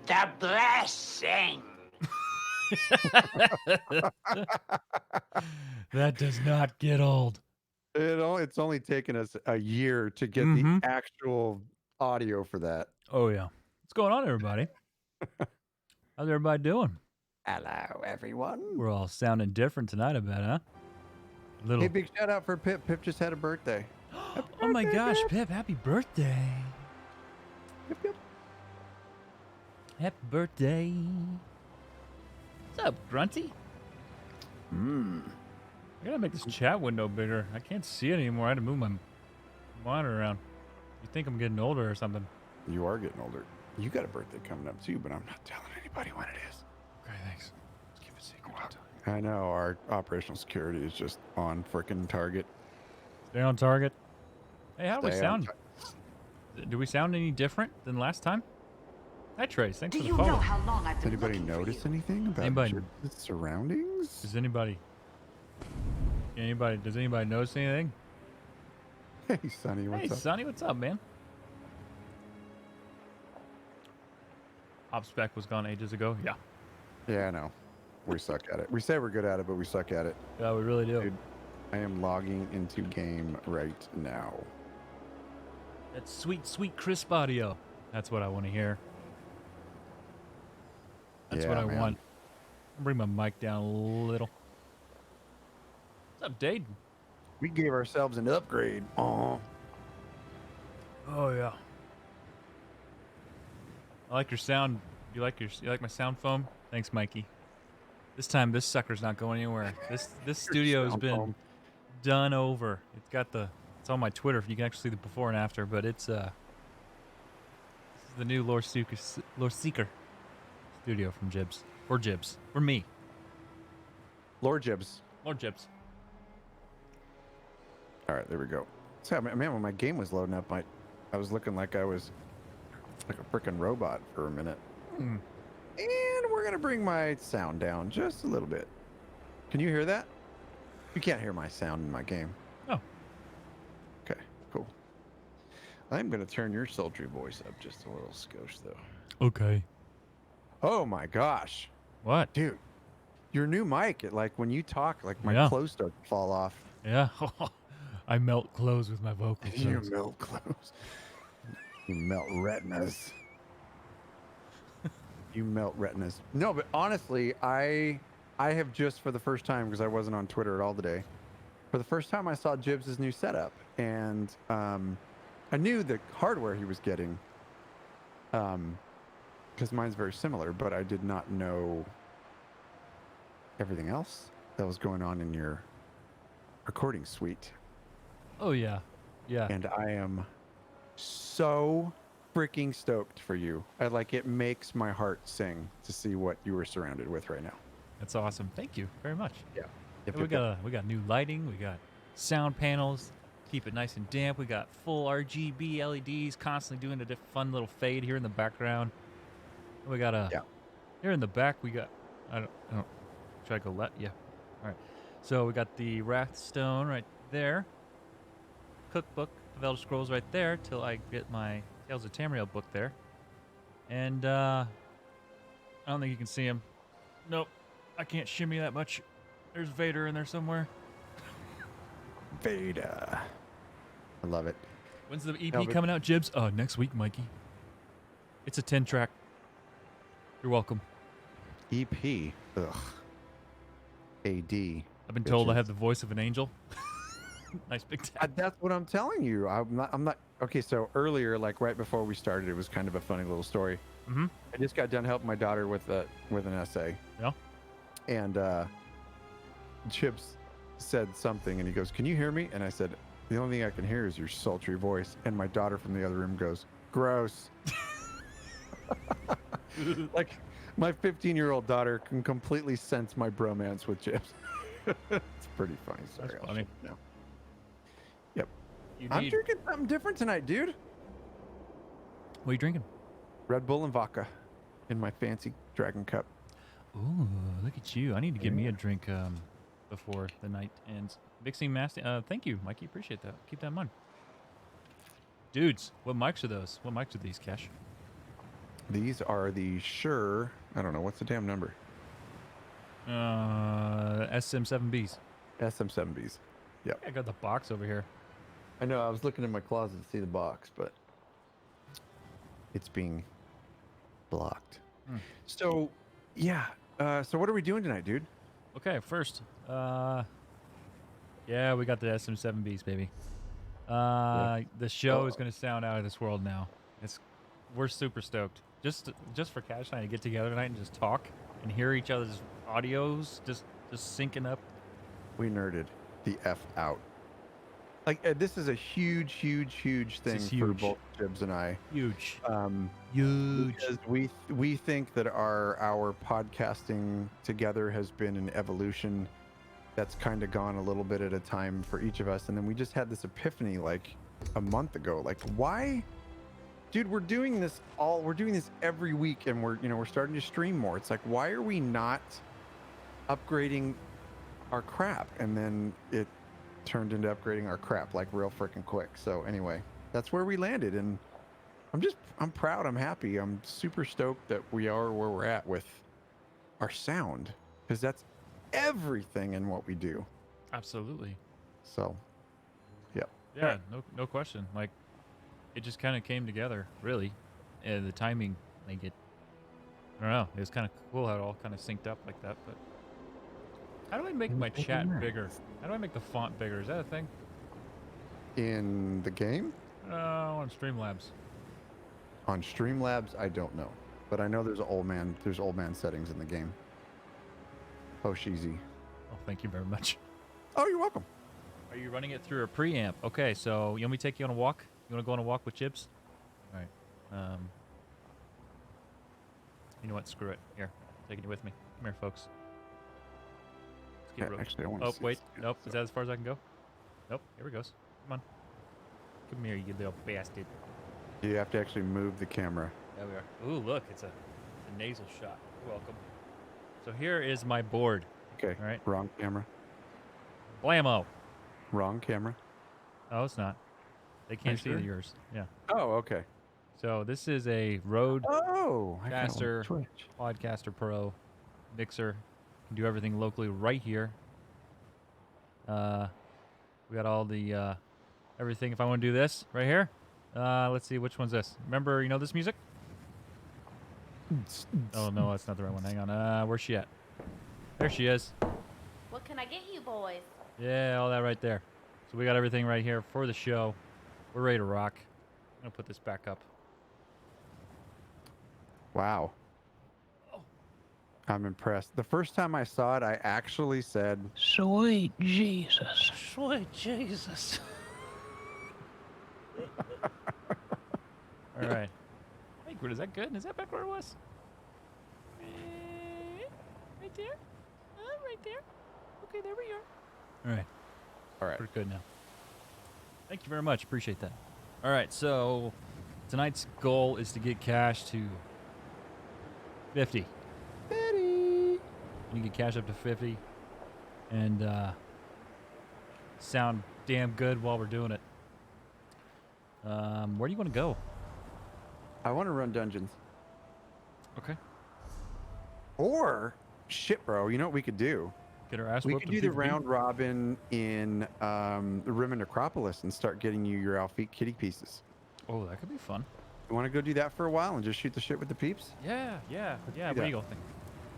the blessing. That does not get old. It's only taken us a year to get the actual audio for that. Oh, yeah. What's going on, everybody? How's everybody doing? Hello, everyone. We're all sounding different tonight, I bet, huh? Hey, big shout out for Pip. Pip just had a birthday. Oh my gosh, Pip, happy birthday. Yep, yep. Happy birthday. What's up, Grunty? I gotta make this chat window bigger. I can't see it anymore. I had to move my monitor around. You think I'm getting older or something? You are getting older. You got a birthday coming up too, but I'm not telling anybody when it is. Okay, thanks. Let's keep it secret. I know our operational security is just on frickin' target. Stay on target. Hey, how do we Stay sound? Do we sound any different than last time? Hi, Trace. Thanks Do for the you follow. know how long I've Does been anybody looking for notice you? anything about Anybody- the surroundings? Does anybody notice anything? Hey, Sonny, what's Hey, up? Sonny, what's up, man? Op spec was gone ages ago. Yeah. Yeah, I know. We suck at it. We say we're good at it, but we suck at it. Yeah, we really do. Dude, I am logging into game right now. That's sweet, sweet crisp audio. That's what I want to hear. That's what I man. want. I'll bring my mic down a little. What's up, Dade? We gave ourselves an upgrade. Oh, yeah. I like your sound. You like my sound foam? Thanks, Mikey. This time, this sucker's not going anywhere. This studio has sound been foam. done over. It's on my Twitter. You can actually see the before and after. But it's this is the new Loreseeker studio from Jibbs. For Jibbs. For me. Lord Jibbs. Lord Jibbs. All right, there we go. So, man, when my game was loading up, I was looking like I was like a freaking robot for a minute. And we're gonna bring my sound down just a little bit. Can you hear that? You can't hear my sound in my game. Oh. Okay, cool. I'm gonna turn your sultry voice up just a little skosh, though. Okay. Oh my gosh, What? dude! Your new mic, when you talk, like my Yeah. clothes start to fall off. Yeah. I melt clothes with my vocal You cords. melt clothes. You melt retinas. You melt retinas. No, but honestly, I have just for the first time, because I wasn't on Twitter at all today, for the first time I saw Jibbs' new setup, and I knew the hardware he was getting, because mine's very similar, but I did not know everything else that was going on in your recording suite. Oh, yeah. Yeah. And I am so freaking stoked for you. It makes my heart sing to see what you are surrounded with right now. That's awesome. Thank you very much. Yeah. We got new lighting. We got sound panels. Keep it nice and damp. We got full RGB LEDs constantly doing a fun little fade here in the background. We got here in the back. We got I don't should I go left? Yeah. All right. So we got the Wrathstone right there. Cookbook of Elder Scrolls right there till I get my Tales of Tamriel book there. And I don't think you can see him. Nope. I can't shimmy that much. There's Vader in there somewhere. Vader. I love it. When's the EP coming out, Jibbs? Next week, Mikey. It's a 10-track. You're welcome. EP. Ugh. AD. I've been told I have the voice of an angel. Nice big tag. That's what I'm telling you. I'm not. Okay, so earlier, right before we started, it was kind of a funny little story. Mm-hmm. I just got done helping my daughter with an essay. Yeah. And Jibbs said something, and he goes, "Can you hear me?" And I said, "The only thing I can hear is your sultry voice." And my daughter from the other room goes, "Gross." My 15-year-old daughter can completely sense my bromance with Jibbs. It's pretty funny. Sorry. That's funny. No. Yep. I'm drinking something different tonight, dude. What are you drinking? Red Bull and vodka in my fancy dragon cup. Ooh, look at you. I need to get me a drink before the night ends. Mixing master. Thank you, Mikey. Appreciate that. Keep that in mind. Dudes, what mics are those? What mics are these, Kash? These are the Shure. I don't know what's the damn number. SM7Bs. SM7Bs. Yep. I got the box over here. I know. I was looking in my closet to see the box, but it's being blocked. So, yeah. So what are we doing tonight, dude? Okay, first, yeah, we got the SM7Bs, baby. The show is gonna sound out of this world now. We're super stoked. Just for Kash and I to get together tonight and just talk and hear each other's audios, just syncing up. We nerded the F out. Like this is a huge thing for both Jibbs and I. Huge. Huge. Because we think that our podcasting together has been an evolution that's kind of gone a little bit at a time for each of us, and then we just had this epiphany like a month ago. Like, why, dude? We're doing this every week, and we're starting to stream more. It's like, why are we not upgrading our crap? And then it turned into upgrading our crap like real freaking quick. So anyway, that's where we landed, and I'm proud, I'm happy, I'm super stoked that we are where we're at with our sound, because that's everything in what we do. Absolutely. So yeah, no question. Like, it just kind of came together, really, and the timing, like I don't know, it was kind of cool how it all kind of synced up like that. But how do I make my chat bigger? How do I make the font bigger? Is that a thing? In the game? On Streamlabs. On Streamlabs, I don't know, but I know there's old man settings in the game. Oh, sheezy. Oh, thank you very much. Oh, you're welcome. Are you running it through a preamp? Okay, so you want me to take you on a walk? You want to go on a walk with Jibbs? All right. You know what? Screw it. Here, taking you with me. Come here, folks. Let's get real. Actually, I want to see. Wait. Nope. Is that as far as I can go? Nope. Here we goes. Come on. Come here, you little bastard. You have to actually move the camera. There we are. Ooh, look. It's a nasal shot. You're welcome. So here is my board. Okay. All right. Wrong camera. Blammo. Wrong camera. Oh, it's not. They can't see yours. Yeah. Oh, okay. So this is a Rode Caster Podcaster Pro mixer. Can do everything locally right here. We got all the everything. If I want to do this right here, let's see, which one's this? Remember, you know this music? Oh no, that's not the right one. Hang on. Where's she at? There she is. What can I get you boys? Yeah, all that right there. So we got everything right here for the show. We're ready to rock. I'm gonna put this back up. Wow. I'm impressed. The first time I saw it, I actually said, Sweet Jesus. Sweet Jesus. All right. Hey, Grit, is that good? Is that back where it was? Right there? Right there. Okay, there we are. All right. all right. Pretty good now. Thank you very much. Appreciate that. All right, so tonight's goal is to get Kash to 50. You get Kash up to 50 and sound damn good while we're doing it. Where do you want to go? I want to run dungeons. Okay. Or, shit, bro, you know what we could do? Get our ass We whooped could in do the PvP? round robin in the Rimmen Necropolis and start getting you your Alfie kitty pieces. Oh, that could be fun. You want to go do that for a while and just shoot the shit with the peeps? Yeah. do What do that. you all think?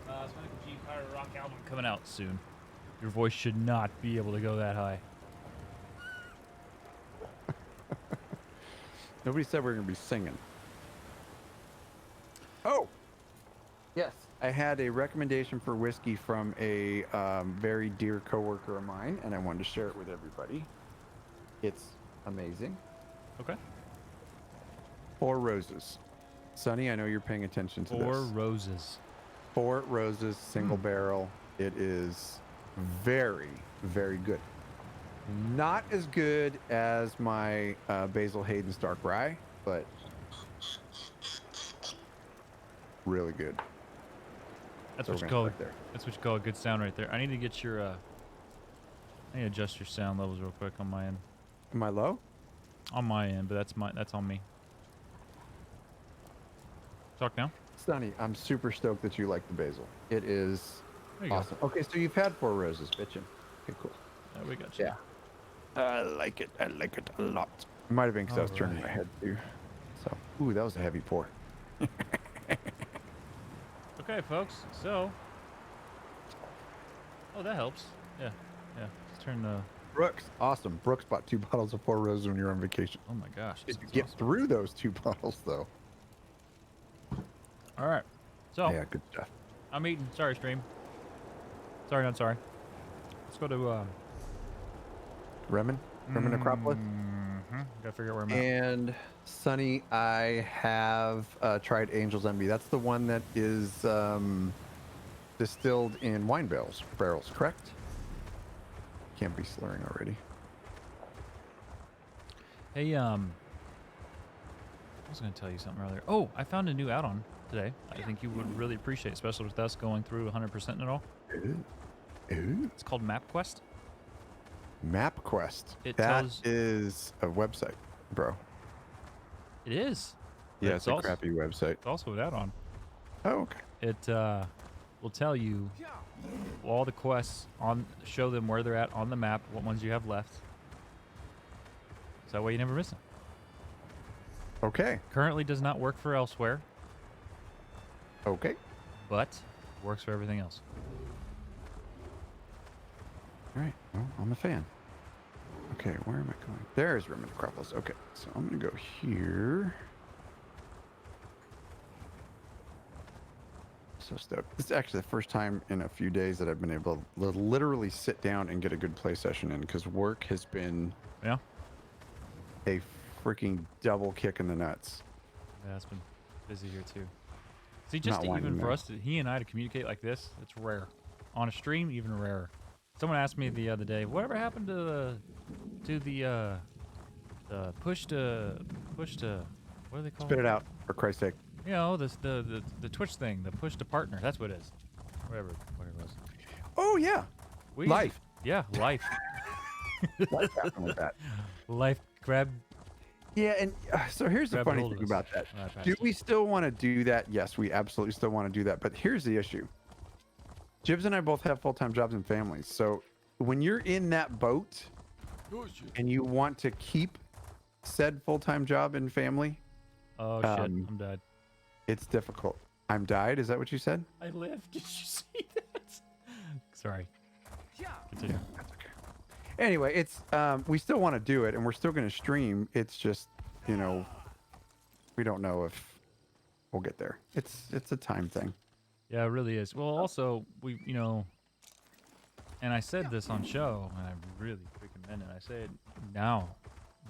Sonic G Power Rock album coming out soon. Your voice should not be able to go that high. Nobody said we were going to be singing. Oh! Yes. I had a recommendation for whiskey from a very dear coworker of mine, and I wanted to share it with everybody. It's amazing. Okay. 4 Roses. Sonny, I know you're paying attention to Four this. Roses. 4 Roses, single barrel. It is very, very good. Not as good as my Basil Hayden's Dark Rye, but really good. That's So what we're you gonna call start there. That's what you call a good sound right there. I need to get your I need to adjust your sound levels real quick on my end. Am I low? On my end, but that's on me. Talk now. Sonny, I'm super stoked that you like the basil. It is There you awesome. Okay, so you've had 4 roses, bitchin'. Okay, cool. go. We got you. Yeah. I like it. I like it a lot. It might have been because I was turning my head too. So, ooh, that was a heavy pour. Okay, folks. So. Oh, that helps. Yeah. Let's turn the. Brooks, awesome. Brooks bought 2 bottles of 4 roses when you were on vacation. Oh my gosh. Did you sounds get awesome. through those 2 bottles though? All right. So Yeah, good stuff. I'm eating. Sorry, stream. Sorry, not sorry. Let's go to. Rimmen Necropolis. Gotta figure out where I'm at. And Sonny, I have tried Angel's Envy. That's the one that is distilled in wine barrels, correct? Can't be slurring already. Hey, I was gonna tell you something earlier. Oh, I found a new add-on today. I think you would really appreciate, especially with us going through 100% and all. Ooh. It's called MapQuest. MapQuest. It That tells- is a website, bro. It is. But Yeah, it's a also, crappy website. It's also an add-on. Oh, okay. It will tell you all the quests on, show them where they're at on the map, what ones you have left. So that way you never miss them. Okay. Currently does not work for elsewhere, Okay. but works for everything else. All right. Well, I'm a fan. Okay, where am I going? There's Rimmen Necropolis. Okay, so I'm gonna go here. So stoked. This is actually the first time in a few days that I've been able to literally sit down and get a good play session in, because work has been Yeah? a freaking double kick in the nuts. Yeah, it's been busy here too. See, just Not to whining even for now. us, he and I to communicate like this, it's rare. On a stream, even rarer. Someone asked me the other day, whatever happened to the push to, what do they call Spit it out, for Christ's sake. You know, the Twitch thing, the push to partner. That's what it is. Whatever it was. Oh yeah, We, life. Yeah, life. Life happened with that. Life grab. Yeah, and so here's the Grab funny hold of thing us. about that. All right, pass Do it. we still want to do that? Yes, we absolutely still want to do that. But here's the issue. Jibbs and I both have full-time jobs and families. So when you're in that boat and you want to keep said full-time job and family, Oh shit, I'm dead. it's difficult. I'm died. Is that what you said? I lived. Did you see that? Sorry. Continue. That's okay. Anyway, it's we still want to do it and we're still going to stream. It's just, you know, we don't know if we'll get there. It's a time thing. Yeah, it really is. Well, also, we, you know, and I said this on show, and I really freaking meant it. I say it now,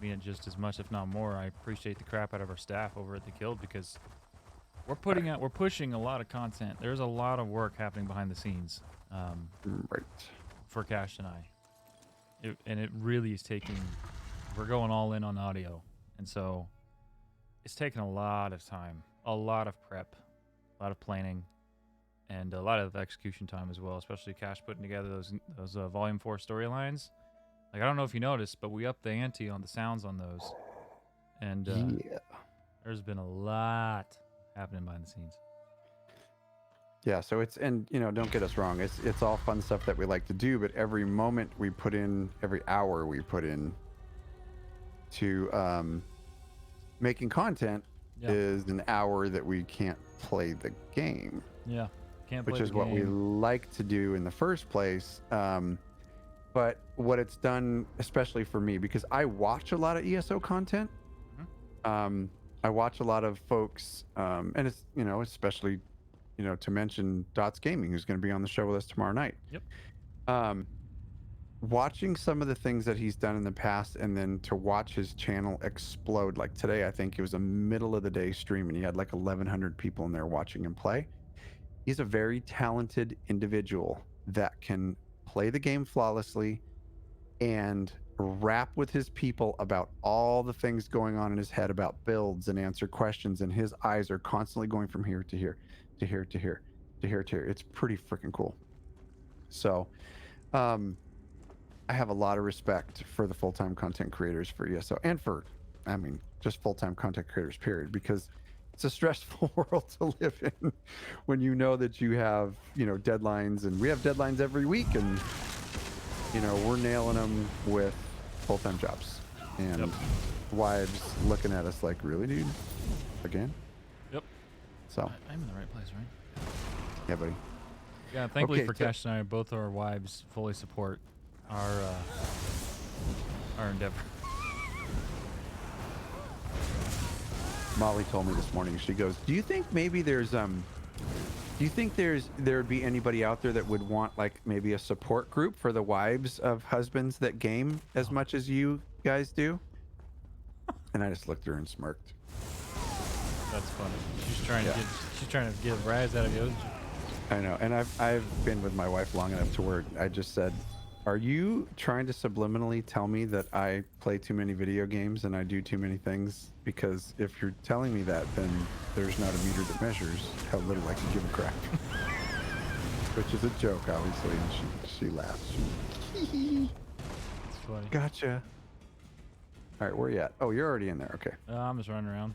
being just as much, if not more. I appreciate the crap out of our staff over at the Guild, because we're pushing a lot of content. There's a lot of work happening behind the scenes, Right. for Kash and I. And it really is taking, we're going all in on audio. And so it's taken a lot of time, a lot of prep, a lot of planning, and a lot of execution time as well, especially Kash putting together those Volume 4 storylines. Like, I don't know if you noticed, but we upped the ante on the sounds on those. And Yeah. there's been a lot happening behind the scenes. Yeah, so it's, and you know, don't get us wrong, it's all fun stuff that we like to do, but every moment we put in, every hour we put in to making content Yeah. is an hour that we can't play the game, Yeah. Can't play which the is what we game. like to do in the first place. But what it's done, especially for me, because I watch a lot of ESO content. I watch a lot of folks, and it's, you know, especially, you know, to mention Dots Gaming, who's going to be on the show with us tomorrow night. Yep. Watching some of the things that he's done in the past, and then to watch his channel explode. Like today, I think it was a middle of the day stream, and he had like 1,100 people in there watching him play. He's a very talented individual that can play the game flawlessly and rap with his people about all the things going on in his head about builds and answer questions, and his eyes are constantly going from here to here to here to here to here to here. It's pretty freaking cool. So I have a lot of respect for the full-time content creators for ESO, and for, I mean, just full-time content creators period, because it's a stressful world to live in when you know that you have, you know, deadlines, and we have deadlines every week, and you know, we're nailing them with full-time jobs, and wives looking at us like, really, dude? Again? Yep. So I'm in the right place, right? yeah, buddy. Yeah, thankfully Okay, for so- Kash and I, both our wives fully support our endeavor. Molly told me this morning, she goes, do you think maybe there's there'd be anybody out there that would want like maybe a support group for the wives of husbands that game as much as you guys do? And I just looked at her and smirked. That's funny. She's trying to get a rise out of you. I know, and I've been with my wife long enough to where I just said, are you trying to subliminally tell me that I play too many video games and I do too many things? Because if you're telling me that, then there's not a meter that measures how little I can give a crap. Which is a joke, obviously, and she laughs. It's funny. Gotcha. All right, where you at? Oh, you're already in there. Okay. I'm just running around.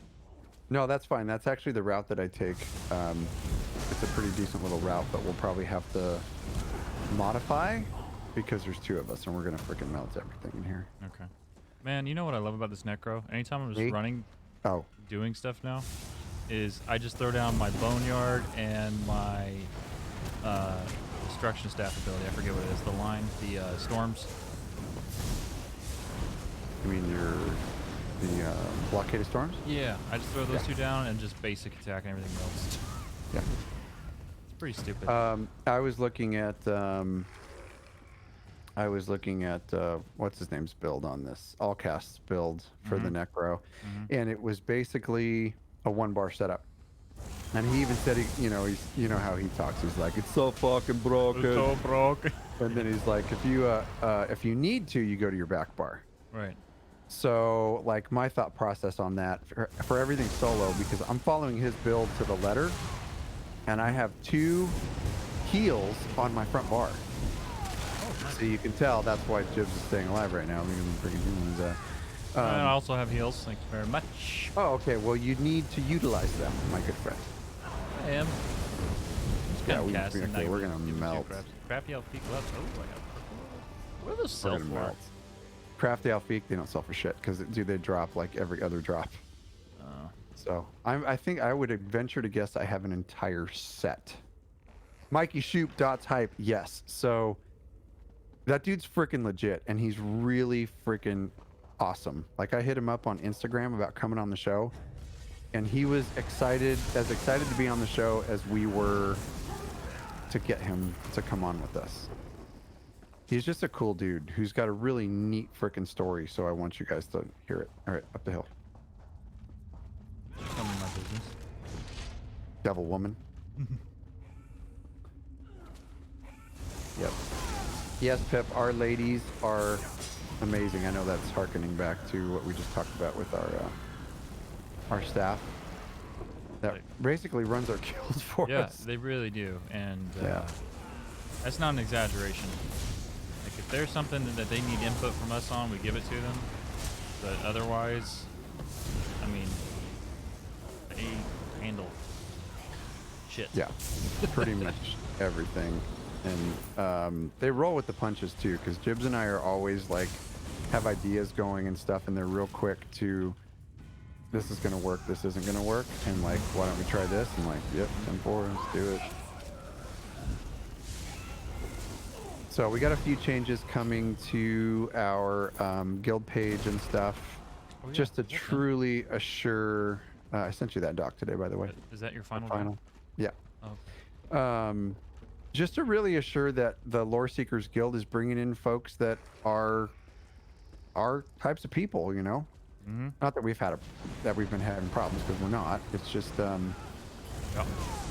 No, that's fine. That's actually the route that I take. It's a pretty decent little route, but we'll probably have to modify because there's two of us, and we're gonna freaking melt everything in here. Okay. Man, you know what I love about this Necro? Anytime I'm just Me? running, Oh, doing stuff now, is I just throw down my Boneyard and my Destruction Staff ability. I forget what it is. The line, the Storms. you mean the Blockade of Storms? Yeah, I just throw those two down and just basic attack and everything else. Yeah. It's pretty stupid. I was looking at what's his name's build on this, Allcast's build for the Necro, and it was basically a 1-bar setup. And he even said, you know how he talks. He's like, it's so fucking broken. It's so broken. And then he's like, if you need to, you go to your back bar. Right. So like my thought process on that for everything solo, because I'm following his build to the letter, and I have 2 heals on my front bar. So you can tell that's why Jibbs is staying alive right now. I also have heals. Thank you very much. Oh, okay. Well, you need to utilize them, my good friend. I am. Yeah, we're gonna melt. Crafty Alfie gloves. Oh, I have purple. What are those We're sell gonna for? melt. Crafty Alfeek, they don't sell for shit because they drop like every other drop. So I think I would venture to guess I have an entire set. Mikey Shoop dots hype. Yes. So that dude's freaking legit, and he's really freaking awesome. Like I hit him up on Instagram about coming on the show, and he was excited to be on the show as we were to get him to come on with us. He's just a cool dude who's got a really neat freaking story, so I want you guys to hear it. All right, up the hill. None of my business. Devil woman. Yep. Yes, Pip, our ladies are amazing. I know that's harkening back to what we just talked about with our staff that basically runs our guilds for us. Yeah, they really do, and Yeah. that's not an exaggeration. Like if there's something that they need input from us on, we give it to them. But otherwise, I mean, they handle shit. Yeah, pretty much everything. And they roll with the punches too, because Jibbs and I are always like have ideas going and stuff, and they're real quick to, this is gonna work, this isn't gonna work, and like, why don't we try this? And like, yep, 10-4, let's do it. So we got a few changes coming to our guild page and stuff, just to truly assure. I sent you that doc today, by the way. Is that your final? Final. Yeah. Oh. Just to really assure that the Loreseekers Guild is bringing in folks that are our types of people, you know. Not that we've been having problems, because we're not. It's just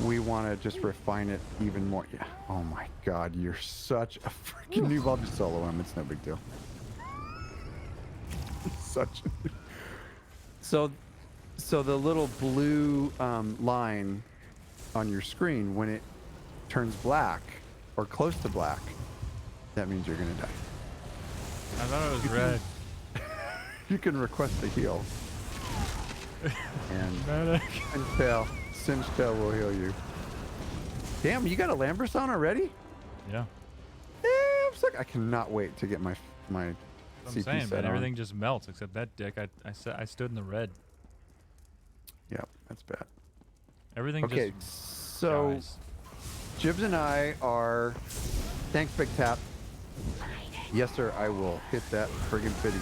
we want to just refine it even more. Yeah. Oh my God, you're such a freaking noob. I'll just solo him. It's no big deal. Such. So the little blue line on your screen, when it turns black or close to black, that means you're gonna die. I thought it was red. You can request a heal. And Medic. Singe Tail will heal you. Damn, you got a Lambrus on already? Yeah. I'm sick. I cannot wait to get my That's what CP I'm saying, set man. on. Everything just melts except that dick. I stood in the red. Yep, that's bad. Everything Okay, just so dies. Jibbs and I are. Thanks, Big Tap. Yes, sir. I will hit that friggin' fitty.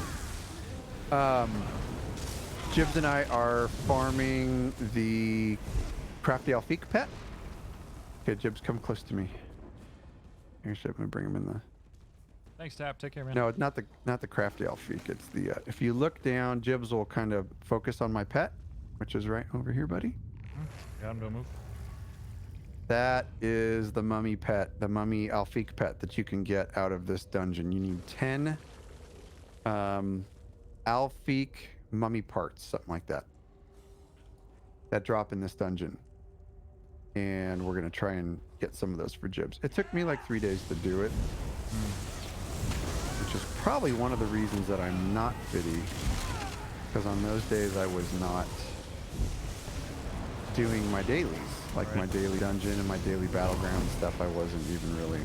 Jibbs and I are farming the crafty Alfiq pet. Okay, Jibbs, come close to me. Actually, I'm gonna bring him in the. Thanks, Tap. Take care, man. No, not the crafty Alfiq. It's the. If you look down, Jibbs will kind of focus on my pet, which is right over here, buddy. Got him. Don't move. That is the mummy pet, the mummy Alfiq pet that you can get out of this dungeon. You need 10 Alfiq mummy parts, something like that. That drop in this dungeon. And we're going to try and get some of those for Jibbs. It took me like 3 days to do it. Which is probably one of the reasons that I'm not fitty. Because on those days I was not doing my dailies. Like my daily dungeon and my daily battleground stuff, I wasn't even really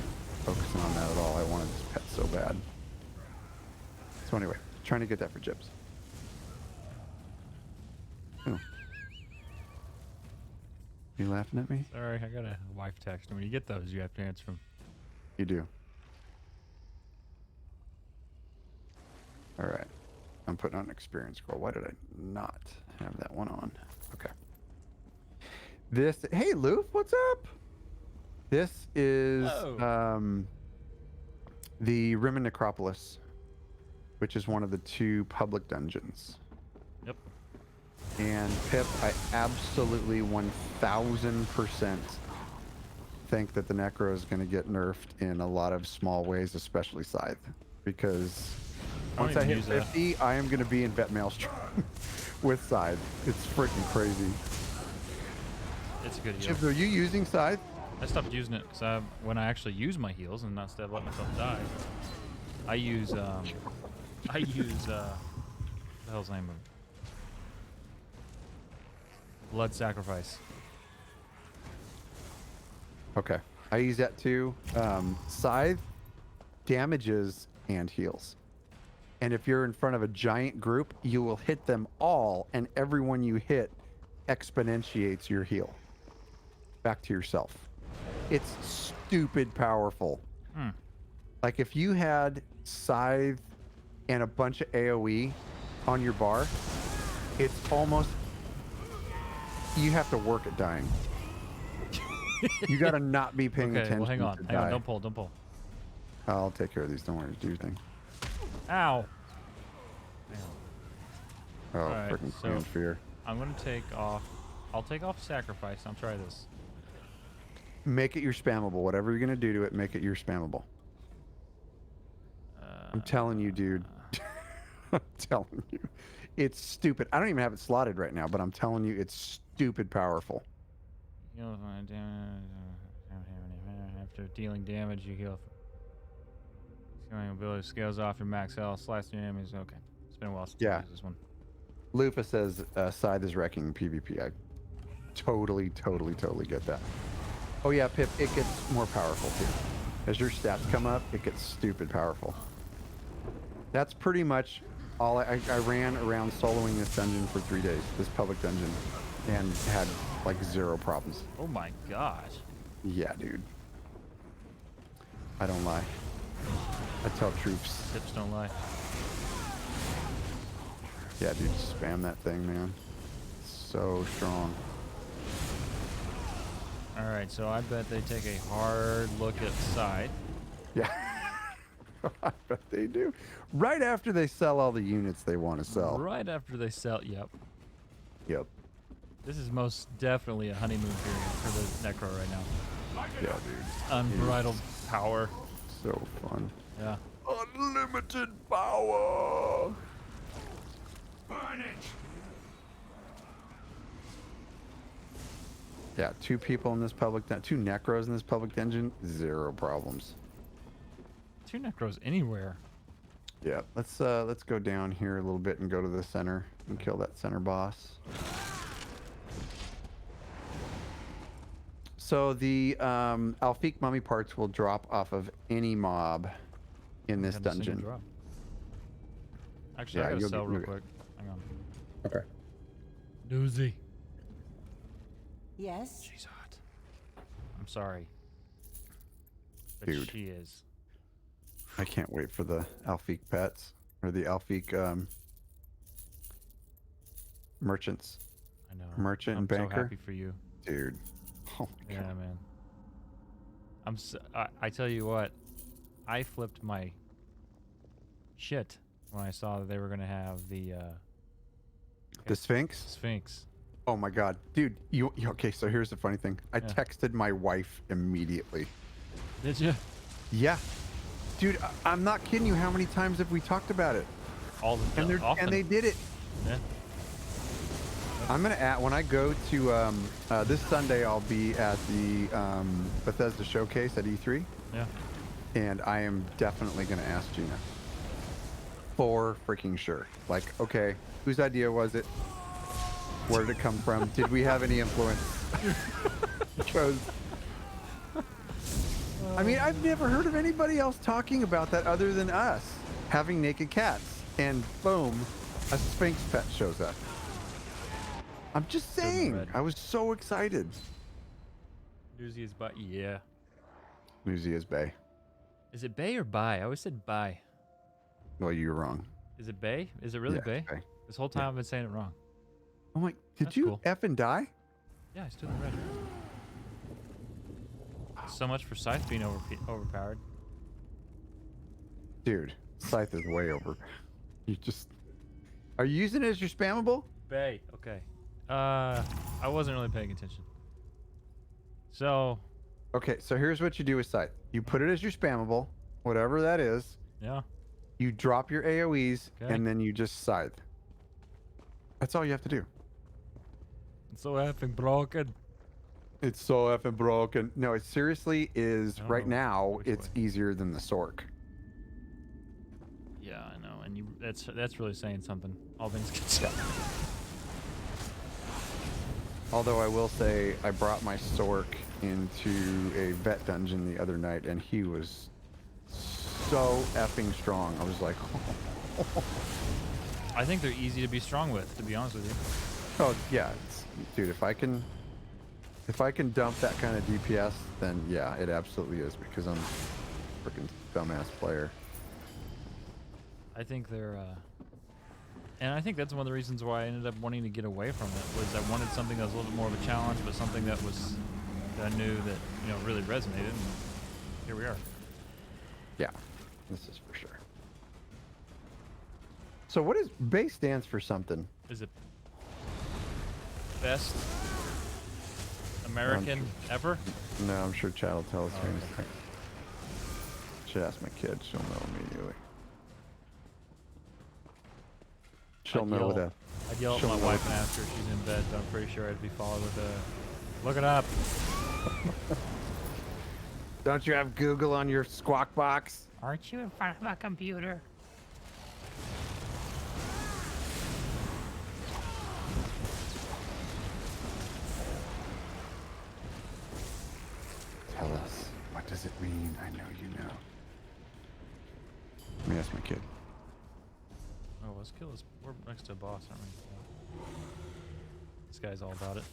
focusing on that at all. I wanted this pet so bad. So anyway, trying to get that for Jibbs. Oh. You laughing at me? Sorry, I got a wife text. And when you get those, you have to answer them. You do. All right. I'm putting on an experience scroll. Why did I not have that one on? Okay. This, hey Loof, what's up? This is the Rimmen Necropolis, which is one of the 2 public dungeons. Yep. And Pip, I absolutely 1000% think that the Necro is going to get nerfed in a lot of small ways, especially Scythe, because once I hit 50, I am going to be in Vet Maelstrom with Scythe. It's freaking crazy. It's a good heal. Jibbs, are you using Scythe? I stopped using it because when I actually use my heals and not instead of let myself die, I use what the hell's the name of it? Blood Sacrifice. Okay, I use that too. Scythe damages and heals. And if you're in front of a giant group, you will hit them all, and everyone you hit exponentiates your heal back to yourself. It's stupid powerful. Like if you had Scythe and a bunch of AoE on your bar, it's almost, you have to work at dying. You gotta not be paying Okay, attention. well hang on, to hang on, die. don't pull. I'll take care of these. Don't worry. Do your thing. Ow. Oh, Alright, freaking so- fear. I'm gonna take off. I'll take off Sacrifice. I'll try this. Make it your spammable. Whatever you're gonna do to it, make it your spammable. I'm telling you, dude. I'm telling you. It's stupid. I don't even have it slotted right now, but I'm telling you, it's stupid powerful. Heal after dealing damage, you heal. Scaling ability scales off your max health. Slice your enemies. Okay, it's been a while since I used this one. Lufa says Scythe is wrecking PvP. I totally get that. Oh yeah, Pip, it gets more powerful too. As your stats come up, it gets stupid powerful. That's pretty much all I ran around soloing this dungeon for 3 days, this public dungeon, and had like 0 problems. Oh my gosh. Yeah, dude. I don't lie. I tell troops. Tips don't lie. Yeah, dude, spam that thing, man. So strong. Alright, so I bet they take a hard look at Scythe. Yeah. I bet they do. Right after they sell all the units they want to sell. Right after they sell. Yep. Yep. This is most definitely a honeymoon period for the Necro right now. Yeah, dude. Unbridled power. So fun. Yeah. Unlimited power. Burn it! Yeah, 2 people in this public, 2 Necros in this public dungeon, 0 problems. 2 Necros anywhere. Yeah, let's go down here a little bit and go to the center. And kill that center boss. So the Alfiq mummy parts will drop off of any mob in this Have a single dungeon. drop. Actually, Yeah, I gotta you'll sell get- real you'll get- quick. Hang on. Okay. Doozy. Yes? She's hot. I'm sorry. But Dude. she is. I can't wait for the Alfiq pets or the Alfiq merchants. I know. Merchant I'm and banker? so happy for you. Dude. Oh my Yeah, god. man. I tell you what, I flipped my shit when I saw that they were gonna have the The Sphinx? Sphinx. Oh my god. Dude, you okay, so here's the funny thing. I Yeah. texted my wife immediately. Did you? Yeah. Dude, I'm not kidding you. How many times have we talked about it? All the And often. they did it. Yeah. I'm gonna add when I go to this Sunday. I'll be at the Bethesda showcase at E3, Yeah. and I am definitely gonna ask Gina for freaking sure. Like, okay, whose idea was it? Where did it come from? Did we have any influence? Because I mean, I've never heard of anybody else talking about that other than us having naked cats, and boom, a Sphinx pet shows up. I'm just Good and saying. red. I was so excited. Doozy is by. Yeah. Luzia's Bay. Is it Bay or Bay? I always said Bay. Well, you're wrong. Is it Bay? Is it really Yeah, Bay? Bay. This whole time I've been saying it wrong. I'm like, did That's you cool. effing die? Yeah, I stood in red. So much for Scythe being overpowered. Dude, Scythe is way over. You just... Are you using it as your spammable? Bay. Okay. I wasn't really paying attention. So, Okay, so here's what you do with Scythe. You put it as your spammable, whatever that is. yeah. You drop your AoEs, Okay. and then you just Scythe. That's all you have to do. It's so effing broken. It's so effing broken. No, it seriously is. I don't Right know now, which it's way. easier than the Sork. Yeah, I know, and that's really saying something. All things considered. Although I will say, I brought my Sork into a vet dungeon the other night, and he was so effing strong. I was like, I think they're easy to be strong with, to be honest with you. oh yeah, dude. If I can dump that kind of DPS, then yeah, it absolutely is, because I'm a freaking dumbass player. I think they're, and I think that's one of the reasons why I ended up wanting to get away from it, was I wanted something that was a little bit more of a challenge, but something that was, that I knew that, you know, really resonated, and here we are. Yeah, this is for sure. So what is Bay stands for something? Is it best American ever? No, I'm sure Chad will tell us Oh, here in a okay. second. Should ask my kid. She'll know immediately. She'll know with a... I'd yell at she'll my know wife with- and ask her if she's in bed, but I'm pretty sure I'd be followed with a, look it up. Don't you have Google on your squawk box? Aren't you in front of a computer? Tell us. What does it mean? I know you know. Let me ask my kid. Oh, let's kill this. We're next to a boss, aren't we? This guy's all about it.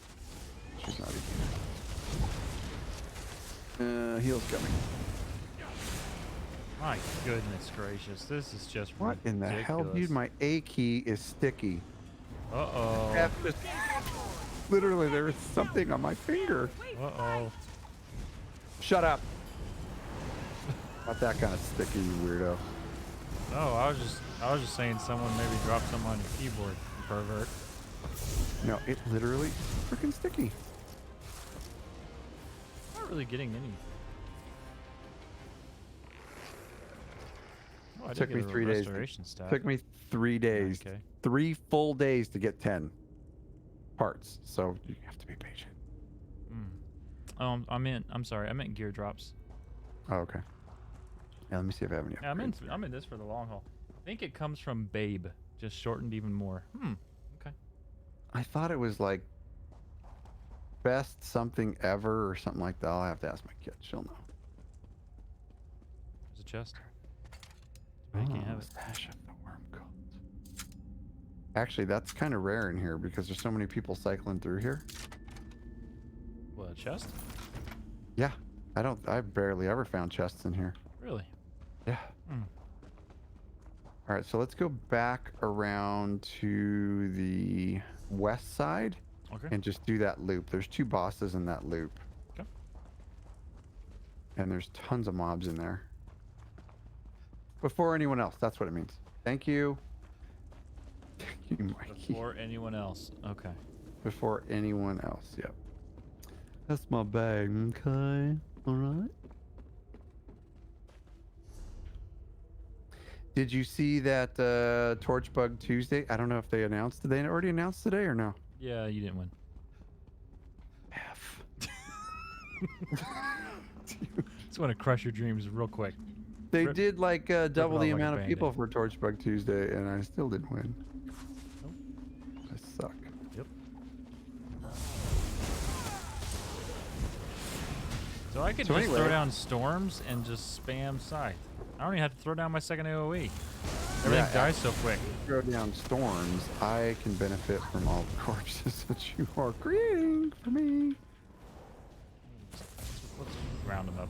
She's not even... heal's coming. My goodness gracious, this is just What in the hell, dude? ridiculous. My A key is sticky. Uh-oh. F is- Literally, there is something on my finger. Uh-oh. Shut up. Not that kind of sticky, you weirdo. No, I was just saying someone maybe dropped something on your keyboard, you pervert. No, it literally freaking sticky. I'm not really getting any. Oh, I did Took get me a 3 days. restoration stat. Took me 3 days. Okay. 3 full days to get 10 parts. So you have to be patient. I'm sorry, I meant gear drops. Oh, okay. Yeah, let me see if I have any. Yeah, upgrades. I'm in this for the long haul. I think it comes from Babe, just shortened even more. I thought it was like best something ever or something like that. I'll have to ask my kid. She'll know. There's a chest. I can't have it. Stash of the worm cult. Actually, that's kind of rare in here because there's so many people cycling through here. What, a chest? Yeah, I barely ever found chests in here. Really? Yeah. All right, so let's go back around to the west side and just do that loop. There's 2 bosses in that loop. Okay. And there's tons of mobs in there. Before anyone else, that's what it means. Thank you. Thank you, Mikey. Before anyone else. Okay. Before anyone else, yep. That's my bag, okay? Alright. Did you see that Torchbug Tuesday? I don't know if they announced. Did they already announce today or no? Yeah, you didn't win. F. Just want to crush your dreams real quick. They did like double the like a amount of Band-Aid. people for Torchbug Tuesday, and I still didn't win. I suck. Yep. So I could just throw down storms and just spam scythe. I don't even have to throw down my second AoE. Everything dies so quick. Throw down storms. I can benefit from all the corpses that you are creating for me. Let's round them up.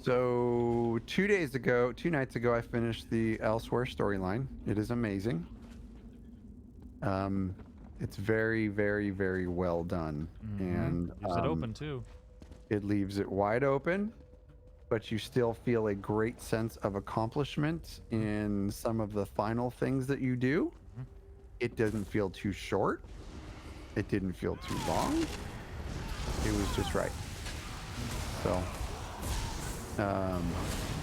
So 2 nights ago, I finished the Elsewhere storyline. It is amazing. It's very, very, very well done, and Leaves it open too. it leaves it wide open, but you still feel a great sense of accomplishment in some of the final things that you do. It doesn't feel too short. It didn't feel too long. It was just right. So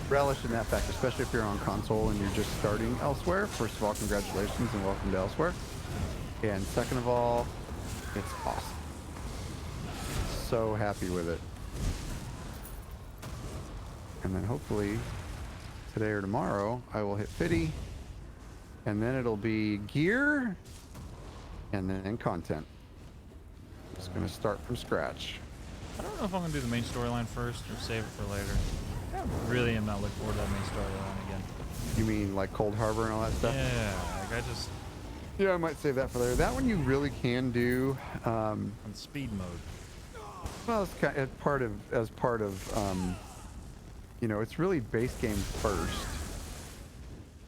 relish in that fact, especially if you're on console and you're just starting Elsewhere. First of all, congratulations and welcome to Elsewhere. And second of all, it's awesome. So happy with it. And then hopefully today or tomorrow I will hit 50, and then it'll be gear and then content. Just gonna start from scratch. I don't know if I'm gonna do the main storyline first or save it for later. I really am not looking forward to that main storyline again. You mean like Cold Harbor and all that stuff? Yeah, like I just Yeah, I might save that for later. That one you really can do. on speed mode. Well, it's kind of, as part of you know, it's really base game first,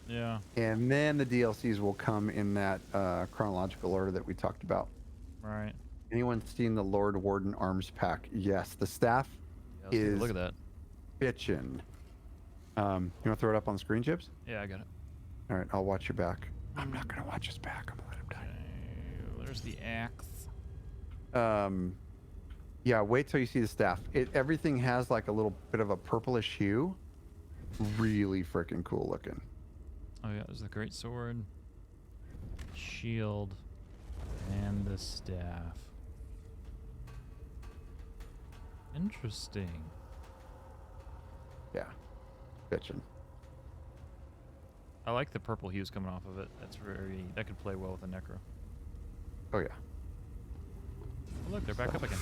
Yeah. and then the DLCs will come in that chronological order that we talked about. Right. Anyone seen the Lord Warden arms pack? Yes, the staff Yeah, is look at that. bitchin'. You want to throw it up on the screen, Jibbs? Yeah, I got it. All right, I'll watch your back. I'm not gonna watch his back. I'm gonna let him die. Okay, there's the axe. Yeah, wait till you see the staff. Everything has like a little bit of a purplish hue. Really freaking cool looking. Oh yeah, there's the great sword, shield, and the staff. Interesting. Yeah, bitchin'. I like the purple hues coming off of it. That could play well with the necro. Oh yeah. Oh, look, they're back up again.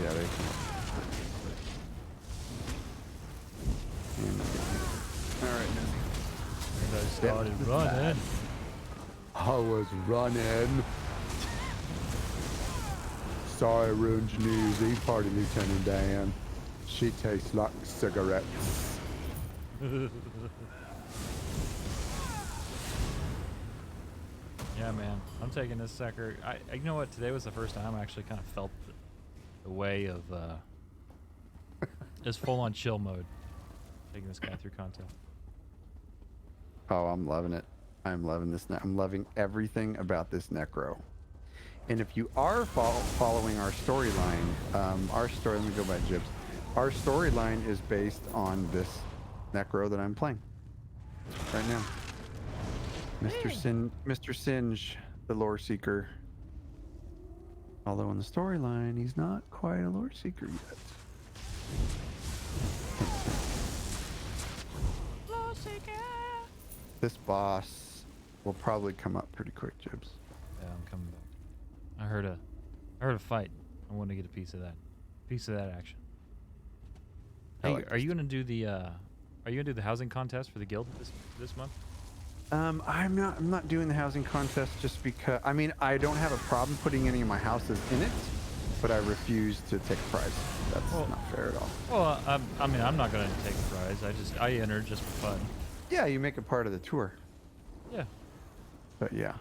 Yeah, they. All right. And I started running. I was running. Sorry, I ruined your news. Eat party, Lieutenant Dan. She tastes like cigarettes. Yeah, man. I'm taking this sucker. You know what? Today was the first time I actually kind of felt the way of just full-on chill mode. Taking this guy through content. Oh, I'm loving it. I'm loving this. I'm loving everything about this necro. And if you are following our storyline, let me go by Jibbs. Our storyline is based on this necro that I'm playing right now. Mr. Singe, the Loreseeker. Although in the storyline, he's not quite a Loreseeker yet. This boss will probably come up pretty quick, Jibbs. Yeah, I'm coming back. I heard a fight. I want to get a piece of that. Piece of that action. I Hey, like are you gonna do the housing contest for the guild this month? I'm not doing the housing contest just because, I mean, I don't have a problem putting any of my houses in it, but I refuse to take a prize. That's not fair at all. Well, I mean, I'm not gonna take a prize. I enter just for fun. Yeah, you make it part of the tour. Yeah. But yeah.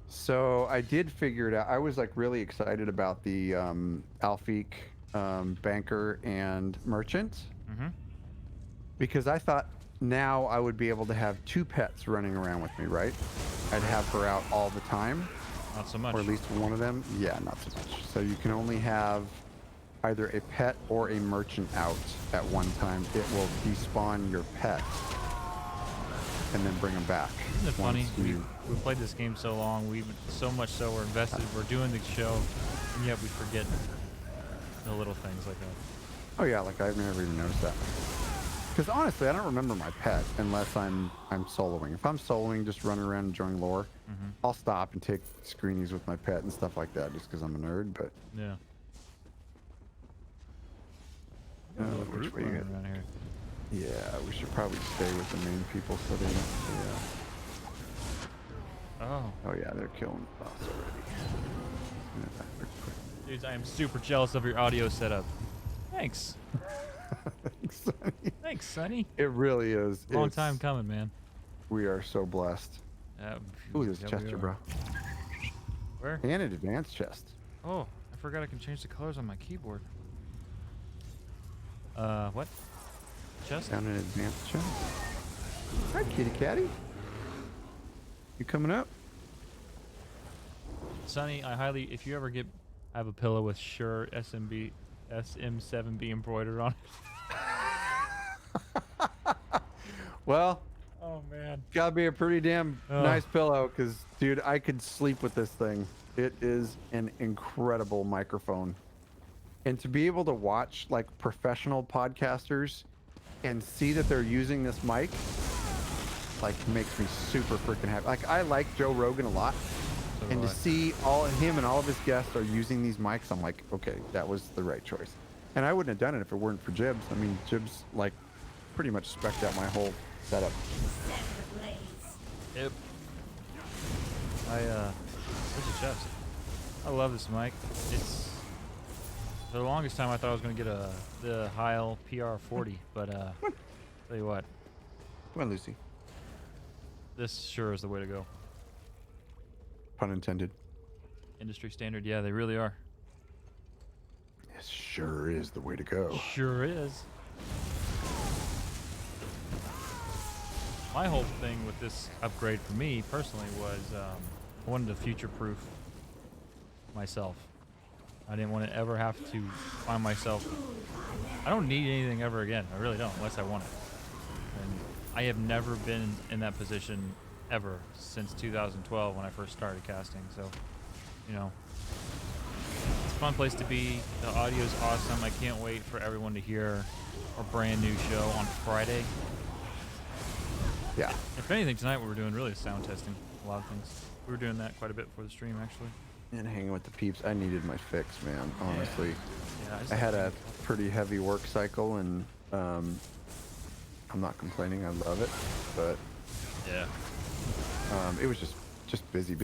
So I did figure it out. I was like really excited about the Alfiq banker and merchant, because I thought now I would be able to have 2 pets running around with me, right? I'd have her out all the time. Not so much. Or at least one of them. Yeah, not so much. So you can only have either a pet or a merchant out at one time. It will despawn your pet and then bring them back. Isn't it funny? We played this game so long. We so much so we're invested. We're doing the show, and yet we forget the little things like that. Oh yeah, like I've never even noticed that. Because honestly, I don't remember my pet unless I'm soloing. If I'm soloing, just running around enjoying lore, I'll stop and take screenies with my pet and stuff like that, just because I'm a nerd. But yeah. Which way you Running around here. Yeah, we should probably stay with the main people so they don't. Oh. Oh yeah, they're killing the boss already. Dudes, I am super jealous of your audio setup. Thanks. Thanks, Sonny. Thanks, Sonny. It really is. Long time coming, man. We are so blessed. Ooh, there's a chest here, bro. Where? And an advanced chest. Oh, I forgot I can change the colors on my keyboard. What? Chest? Down an advanced chest. Hi, kitty catty. You coming up? Sonny, if you ever have a pillow with Shure SM7B embroidered on it. Well, Oh man. gotta be a pretty damn nice pillow, because dude, I could sleep with this thing. It is an incredible microphone. And to be able to watch like professional podcasters and see that they're using this mic, like, makes me super freaking happy. Like, I like Joe Rogan a lot, and to see him and all of his guests are using these mics, I'm like, okay, that was the right choice. And I wouldn't have done it if it weren't for Jibbs. I mean, Jibbs like pretty much spec'd out my whole setup. Yep. Where's the chest? I love this mic. It's for the longest time I thought I was gonna get the Heil PR40, but tell you what, Come on, Lucy. this sure is the way to go. Pun intended. Industry standard, yeah, they really are. This sure is the way to go. Sure is. My whole thing with this upgrade for me personally was I wanted to future-proof myself. I didn't want to ever have to find myself. I don't need anything ever again. I really don't, unless I want it. And I have never been in that position ever since 2012 when I first started casting. So, you know, it's a fun place to be. The audio's awesome. I can't wait for everyone to hear our brand new show on Friday. Yeah. If anything, tonight we were doing really sound testing. A lot of things. We were doing that quite a bit before the stream, actually. And hanging with the peeps. I needed my fix, man, honestly. Yeah, I had a pretty heavy work cycle, and I'm not complaining. I love it, but yeah, it was just busy.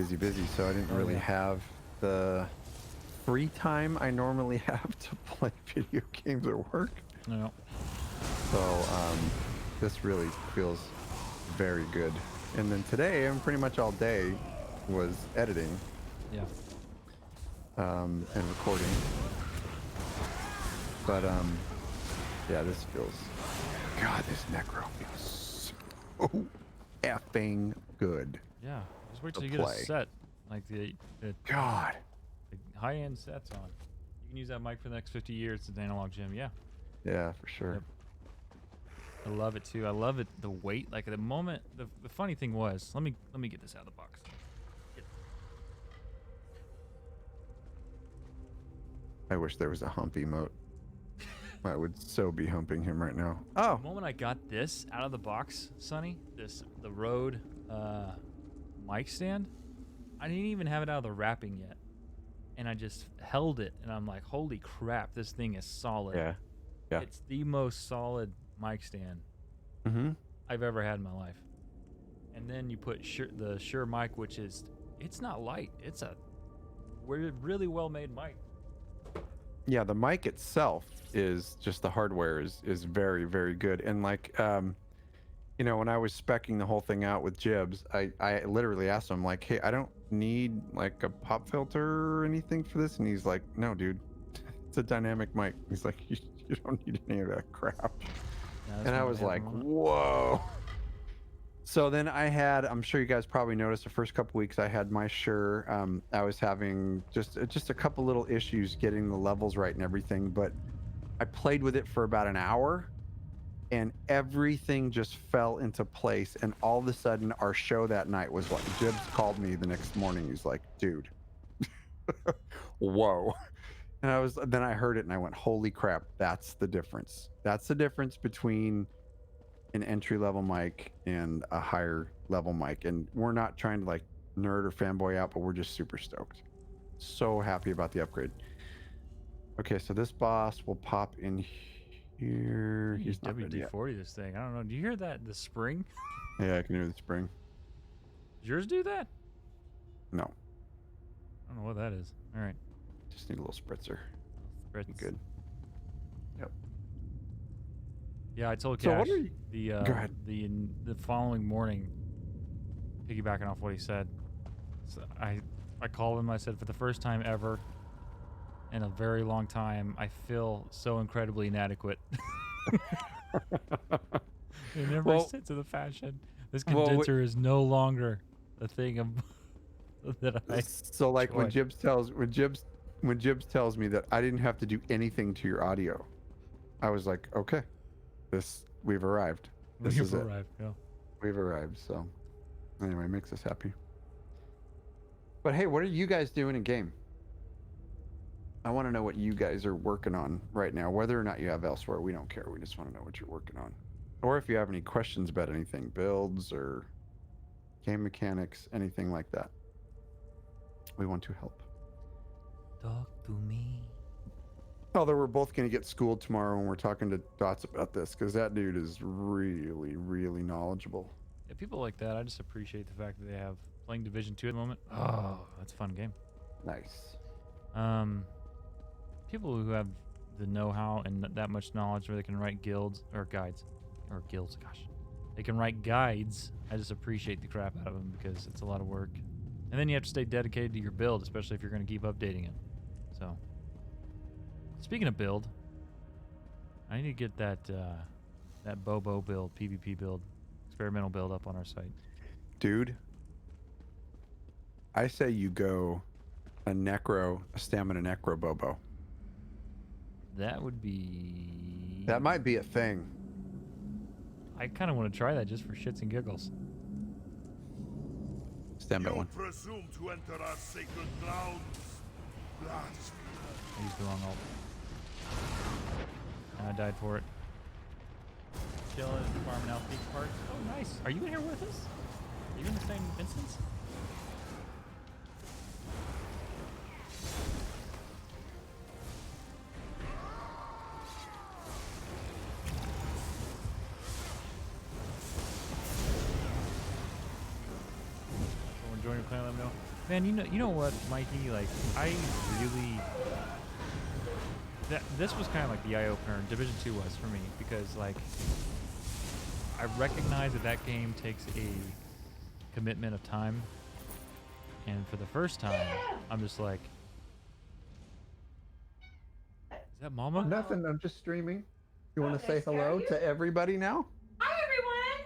So I didn't really have the free time I normally have to play video games at work. no. So this really feels very good. And then today, and pretty much all day, was editing. Yeah. And recording. But yeah, this feels. God, this Necro feels so effing good. Yeah. Just wait till To you play. get a set like the God. high-end sets on. You can use that mic for the next 50 years. It's an analog gym. Yeah. Yeah, for sure. Yep. I love it too. I love it. The weight, like at the moment. The funny thing was, let me get this out of the box. I wish there was a hump emote. I would so be humping him right now. Oh, The moment I got this out of the box, Sonny, the Rode mic stand, I didn't even have it out of the wrapping yet, and I just held it, and I'm like, holy crap, this thing is solid. yeah. Yeah. It's the most solid mic stand Mm-hmm. I've ever had in my life. And then you put the Shure mic, which is, it's not light. It's a really well made mic. Yeah, the mic itself is just the hardware is very, very good. And like, you know, when I was speccing the whole thing out with Jibbs, I literally asked him like, hey, I don't need like a pop filter or anything for this. And he's like, no, dude, it's a dynamic mic. He's like, you don't need any of that crap. Yeah, And I was like, whoa. So then I'm sure you guys probably noticed the first couple weeks I had my Shure. I was having just a couple little issues getting the levels right and everything, but I played with it for about an hour and everything just fell into place. And all of a sudden our show that night was like, Jibbs called me the next morning. He's like, dude, whoa. And then I heard it and I went, holy crap, that's the difference. That's the difference between an entry-level mic and a higher level mic. And we're not trying to like nerd or fanboy out, but we're just super stoked. So happy about the upgrade. Okay, so this boss will pop in here. He's not ready yet. WD-40 this thing. I don't know. Do you hear that? The spring? Yeah, I can hear the spring. Does yours do that? No, I don't know what that is. All right. just need a little spritzer. Spritz. Be good. Yep. Yeah, I told So Kash what are you- the Go ahead. the following morning, piggybacking off what he said. So I called him. I said, for the first time ever in a very long time, I feel so incredibly inadequate. In every sense of the fashion. This condenser is no longer the thing that I. So like when enjoy. Jibbs tells me that I didn't have to do anything to your audio, I was like, okay, we've arrived. This is it. arrived. Yeah. We've arrived. So anyway, makes us happy. But hey, what are you guys doing in game? I want to know what you guys are working on right now. Whether or not you have elsewhere, we don't care. We just want to know what you're working on. Or if you have any questions about anything, builds or game mechanics, anything like that. We want to help. Talk to me. Although we're both going to get schooled tomorrow when we're talking to Dots about this, because that dude is really, really knowledgeable. Yeah, people like that. I just appreciate the fact that they have playing Division 2 at the moment. Oh, that's a fun game. Nice. People who have the know-how and that much knowledge where they can write guilds or guides or guilds. Gosh, they can write guides. I just appreciate the crap out of them because it's a lot of work. And then you have to stay dedicated to your build, especially if you're going to keep updating it. So, speaking of build, I need to get that Bobo build, PvP build, experimental build up on our site. Dude, I say you go a stamina necro Bobo. That would be... That might be a thing. I kind of want to try that just for shits and giggles. Stand by You one. presume to enter our sacred grounds. Blasphemer. I used the wrong ult. And I died for it. Chilling and farming out peak parts. Oh, nice. Are you in here with us? Are you in the same instance? Someone join your clan, let me know. Man, you know what, Mikey? Like, I really... This was kind of like the eye-opener. Division 2 was for me because, like, I recognize that game takes a commitment of time, and for the first time, I'm just like, is that Mama? Nothing. I'm just streaming. You want to say hello to everybody now? Hi, everyone.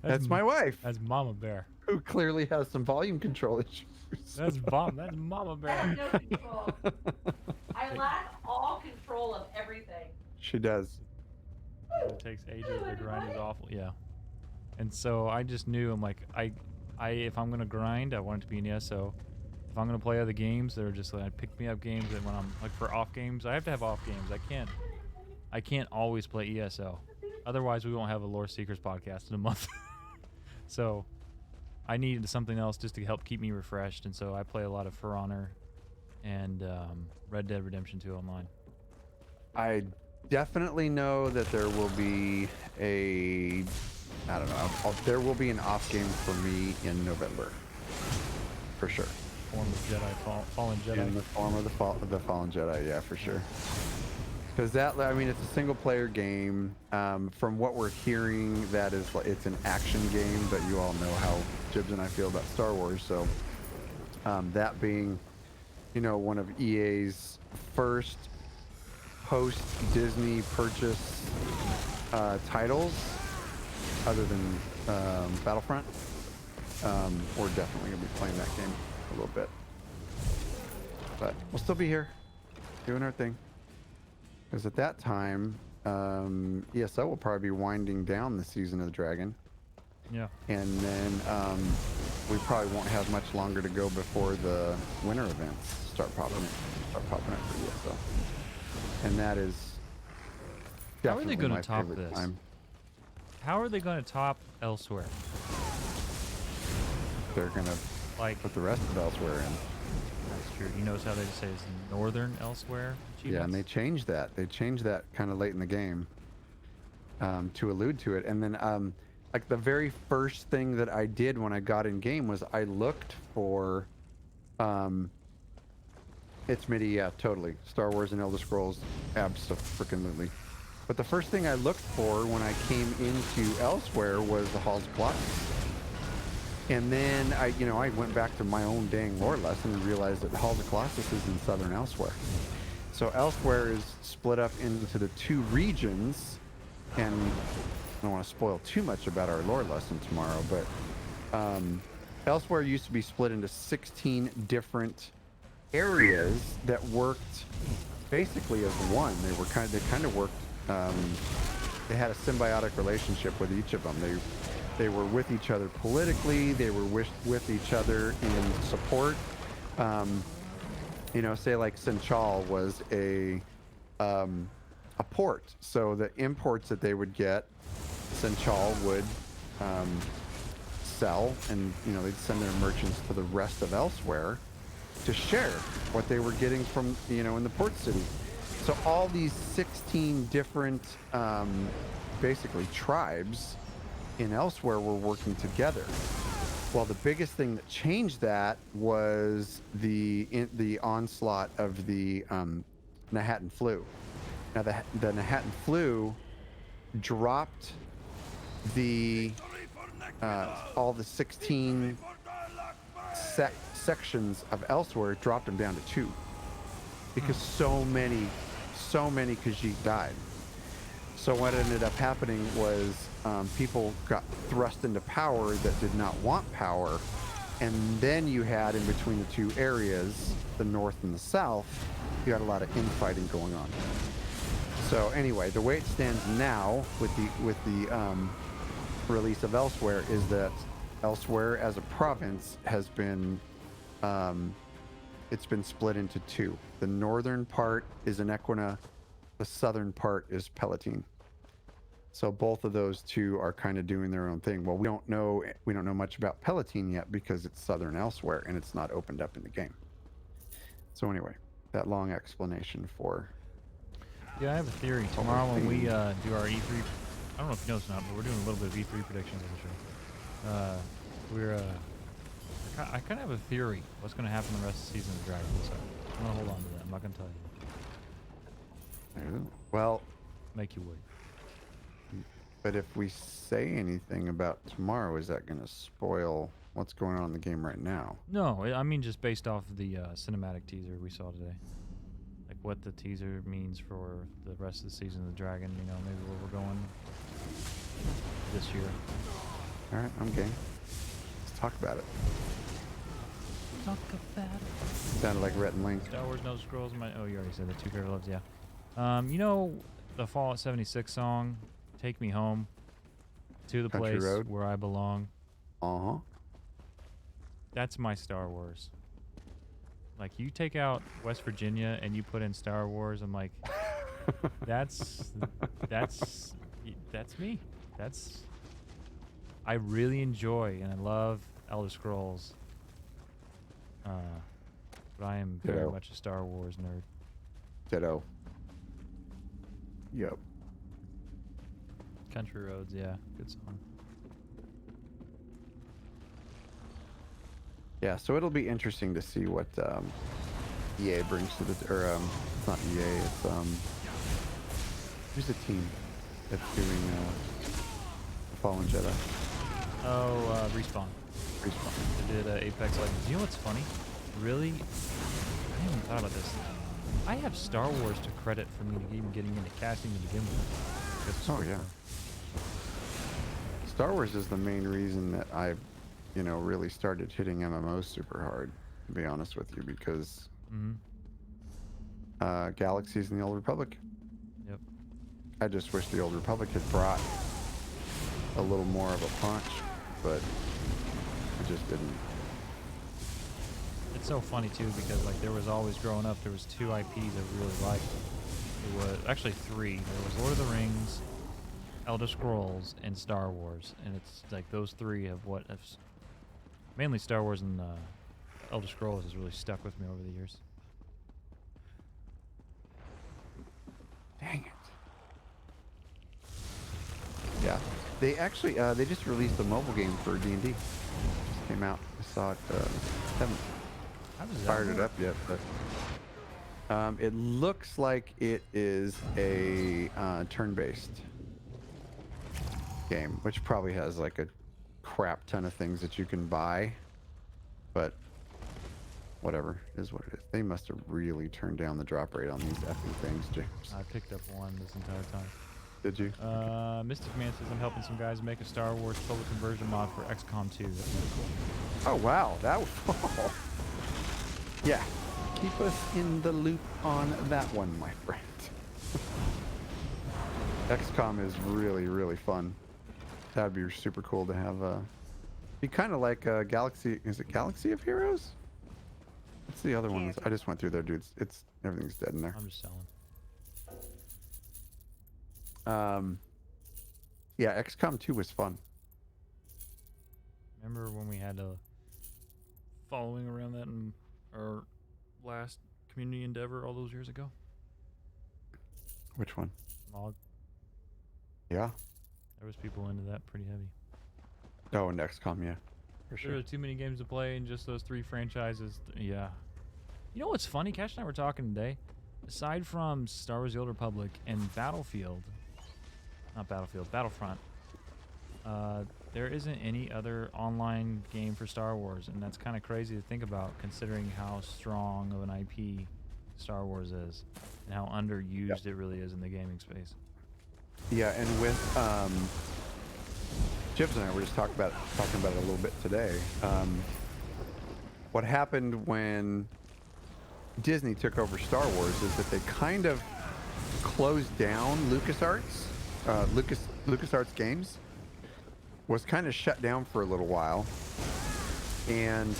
That's my wife, That's Mama Bear. who clearly has some volume control issues. That's Mama I Bear. have no control. I lack all control of everything. She does. It takes ages. The grind is awful. Yeah. And so I just knew, I'm like, if I'm gonna grind, I want it to be in ESO. If I'm gonna play other games, they're just like pick me up games that when I'm like for off games, I have to have off games. I can't always play ESO. Otherwise, we won't have a Loreseekers podcast in a month. So I needed something else just to help keep me refreshed, and so I play a lot of For Honor and Red Dead Redemption 2 online. I definitely know that there will be I don't know. There will be an off game for me in November, for sure. Form of Jedi, Fallen Jedi. In the form of the Fallen Jedi, yeah, for sure. Because I mean, it's a single player game. From what we're hearing, it's an action game, but you all know how Jibbs and I feel about Star Wars. So that being, one of EA's first post-Disney purchase titles, other than Battlefront, we're definitely gonna be playing that game a little bit. But we'll still be here, doing our thing. Because at that time, ESO will probably be winding down the Season of the Dragon. Yeah. And then we probably won't have much longer to go before the winter events start popping up for ESO. And that is How are they definitely going my to top favorite this? time. How are they going to top Elsewhere? They're going to Like, put the rest of Elsewhere in. that's true. You notice how they say it's Northern Elsewhere? Yeah, and they changed that. They changed that kind of late in the game to allude to it. And then, like, the very first thing that I did when I got in game was I looked for, it's MIDI, yeah, totally. Star Wars and Elder Scrolls, abso-freaking-lutely. But the first thing I looked for when I came into Elsewhere was the Halls of Colossus. And then I went back to my own dang lore lesson and realized that the Halls of Colossus is in Southern Elsewhere. So Elsewhere is split up into the two regions, and I don't want to spoil too much about our lore lesson tomorrow, but Elsewhere used to be split into 16 different areas that worked basically as one. They kind of worked. They had a symbiotic relationship with each of them. They were with each other politically. They were with each other in support. Say like Senchal was a port. So the imports that they would get, Senchal would sell, and they'd send their merchants to the rest of Elsewhere to share what they were getting from in the port city. So all these 16 different basically tribes in Elsewhere were working together. Well, the biggest thing that changed that was the onslaught of the Nahatan flu. Now the Nahatan flu dropped all the 16 sections of Elsewhere, dropped them down to 2 because so many Khajiit died. So what ended up happening was people got thrust into power that did not want power, and then you had in between the two areas, the north and the south, you had a lot of infighting going on. So anyway, the way it stands now with the release of Elsewhere is that Elsewhere as a province has been it's been split into 2. The northern part is Equina, the southern part is Palatine. So both of those two are kind of doing their own thing. Well, we don't know much about Palatine yet because it's southern Elsewhere and it's not opened up in the game. So anyway, that long explanation for. Yeah, I have a theory. Tomorrow when we do our E3, I don't know if you know this or not, but we're doing a little bit of E3 predictions on the show. I kind of have a theory what's going to happen the rest of the season of Dragon. So I'm going to hold on to that. I'm not going to tell you. Well, make you wait. But if we say anything about tomorrow, is that going to spoil what's going on in the game right now? No, I mean just based off of the cinematic teaser we saw today. Like what the teaser means for the rest of the season of the Dragon, maybe where we're going this year. All right, I'm game. Let's talk about it. Talk about it. Sounded like Rhett and Link. Star Wars, no scrolls. Oh, you already said the 2 favorite loves, yeah. The Fallout 76 song take me home to the Country place road? where I belong. Uh-huh. That's my Star Wars. Like, you take out West Virginia and you put in Star Wars, I'm like, that's me. I really enjoy and I love Elder Scrolls. But I am very Ditto. much a Star Wars nerd. Ditto. Yep. Country Roads, yeah, good song. Yeah, so it'll be interesting to see what EA brings to the, or it's not EA, it's who's the team that's doing Fallen Jedi? Oh, Respawn. Respawn. They did Apex Legends. You know what's funny? Really, I haven't thought about this. I have Star Wars to credit for me to even getting into casting to begin with. Oh yeah. Star Wars is the main reason that I, really started hitting MMOs super hard, to be honest with you, because Galaxies and the Old Republic. Yep. I just wish the Old Republic had brought a little more of a punch, but it just didn't. It's so funny too because like there was always growing up there was 2 IPs I really liked. It was actually 3. There was Lord of the Rings, Elder Scrolls, and Star Wars, and it's like those 3 have mainly Star Wars and Elder Scrolls has really stuck with me over the years. Dang it. Yeah, they actually they just released a mobile game for D&D. Just came out. I saw it. Haven't How does that fired it work? up yet, but it looks like it is a turn-based game, which probably has like a crap ton of things that you can buy, but whatever, it is what it is. They must have really turned down the drop rate on these effing things, James. I picked up one this entire time. Did you? Mystic Man says I'm helping some guys make a Star Wars total conversion mod for XCOM 2. That's really cool. Oh wow, that was yeah. Keep us in the loop on that one, my friend. XCOM is really, really fun. That'd be super cool to have. Be kind of like Galaxy. Is it Galaxy of Heroes? What's the other one? I just went through there, dudes. It's everything's dead in there. I'm just selling. Yeah, XCOM 2 was fun. Remember when we had a following around that in our last community endeavor all those years ago? Which one? Mog. Yeah. There was people into that pretty heavy. Oh, and XCOM, yeah, for There sure. are too many games to play in just those 3 franchises. Yeah. You know what's funny? Kash and I were talking today. Aside from Star Wars: The Old Republic and Battlefront, there isn't any other online game for Star Wars, and that's kind of crazy to think about considering how strong of an IP Star Wars is and how underused it really is in the gaming space. Yeah, and with Jibbs and I were just talking about it a little bit today. What happened when Disney took over Star Wars is that they kind of closed down LucasArts. LucasArts Games was kind of shut down for a little while, and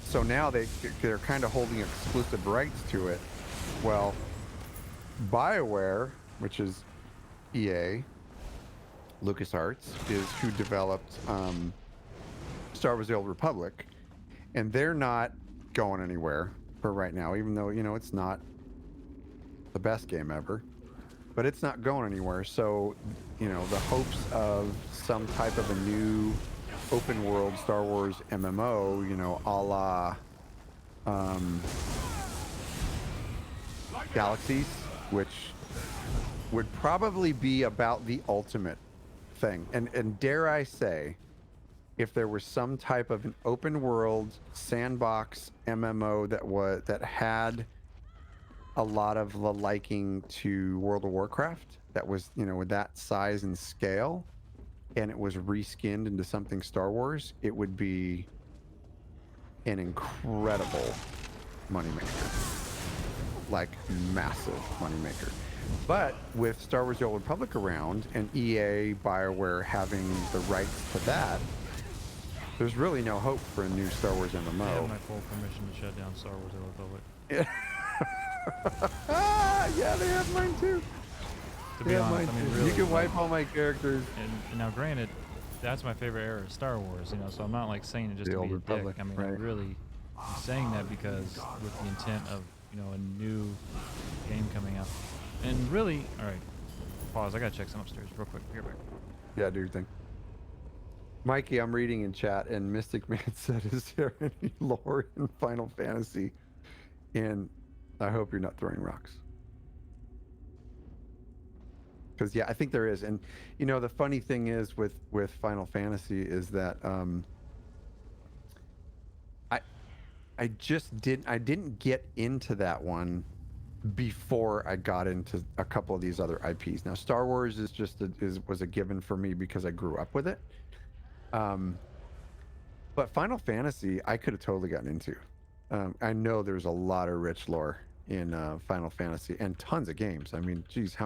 so now they're kind of holding exclusive rights to it. Well, BioWare, which is EA, LucasArts, is who developed Star Wars: The Old Republic, and they're not going anywhere for right now, even though it's not the best game ever, but it's not going anywhere. So the hopes of some type of a new open world Star Wars MMO, a la Galaxies, which would probably be about the ultimate thing, and dare I say, if there was some type of an open world sandbox MMO that had a lot of the liking to World of Warcraft, that was with that size and scale, and it was reskinned into something Star Wars, it would be an incredible moneymaker, like massive moneymaker. But with Star Wars: The Old Republic around and EA, BioWare having the rights to that, there's really no hope for a new Star Wars I have MMO. my full permission to shut down Star Wars: The Old Republic. Yeah, they have mine too. To be honest, I mean, really, you can wipe all my characters. And now, granted, that's my favorite era of Star Wars, you know. So I'm not like saying it just The to Old be a Republic, dick. I mean, right. I really am saying that because with the intent of, you know, a new game coming out. And really, all right, pause. I gotta check some upstairs real quick. Be right back. Yeah, do your thing. Mikey, I'm reading in chat, and Mystic Man said, "Is there any lore in Final Fantasy?" And I hope you're not throwing rocks. Because yeah, I think there is. And you know, the funny thing is with Final Fantasy is that I didn't get into that one before I got into a couple of these other IPs. Now, Star Wars is just was a given for me because I grew up with it. But Final Fantasy, I could have totally gotten into. I know there's a lot of rich lore in Final Fantasy and tons of games. I mean, geez,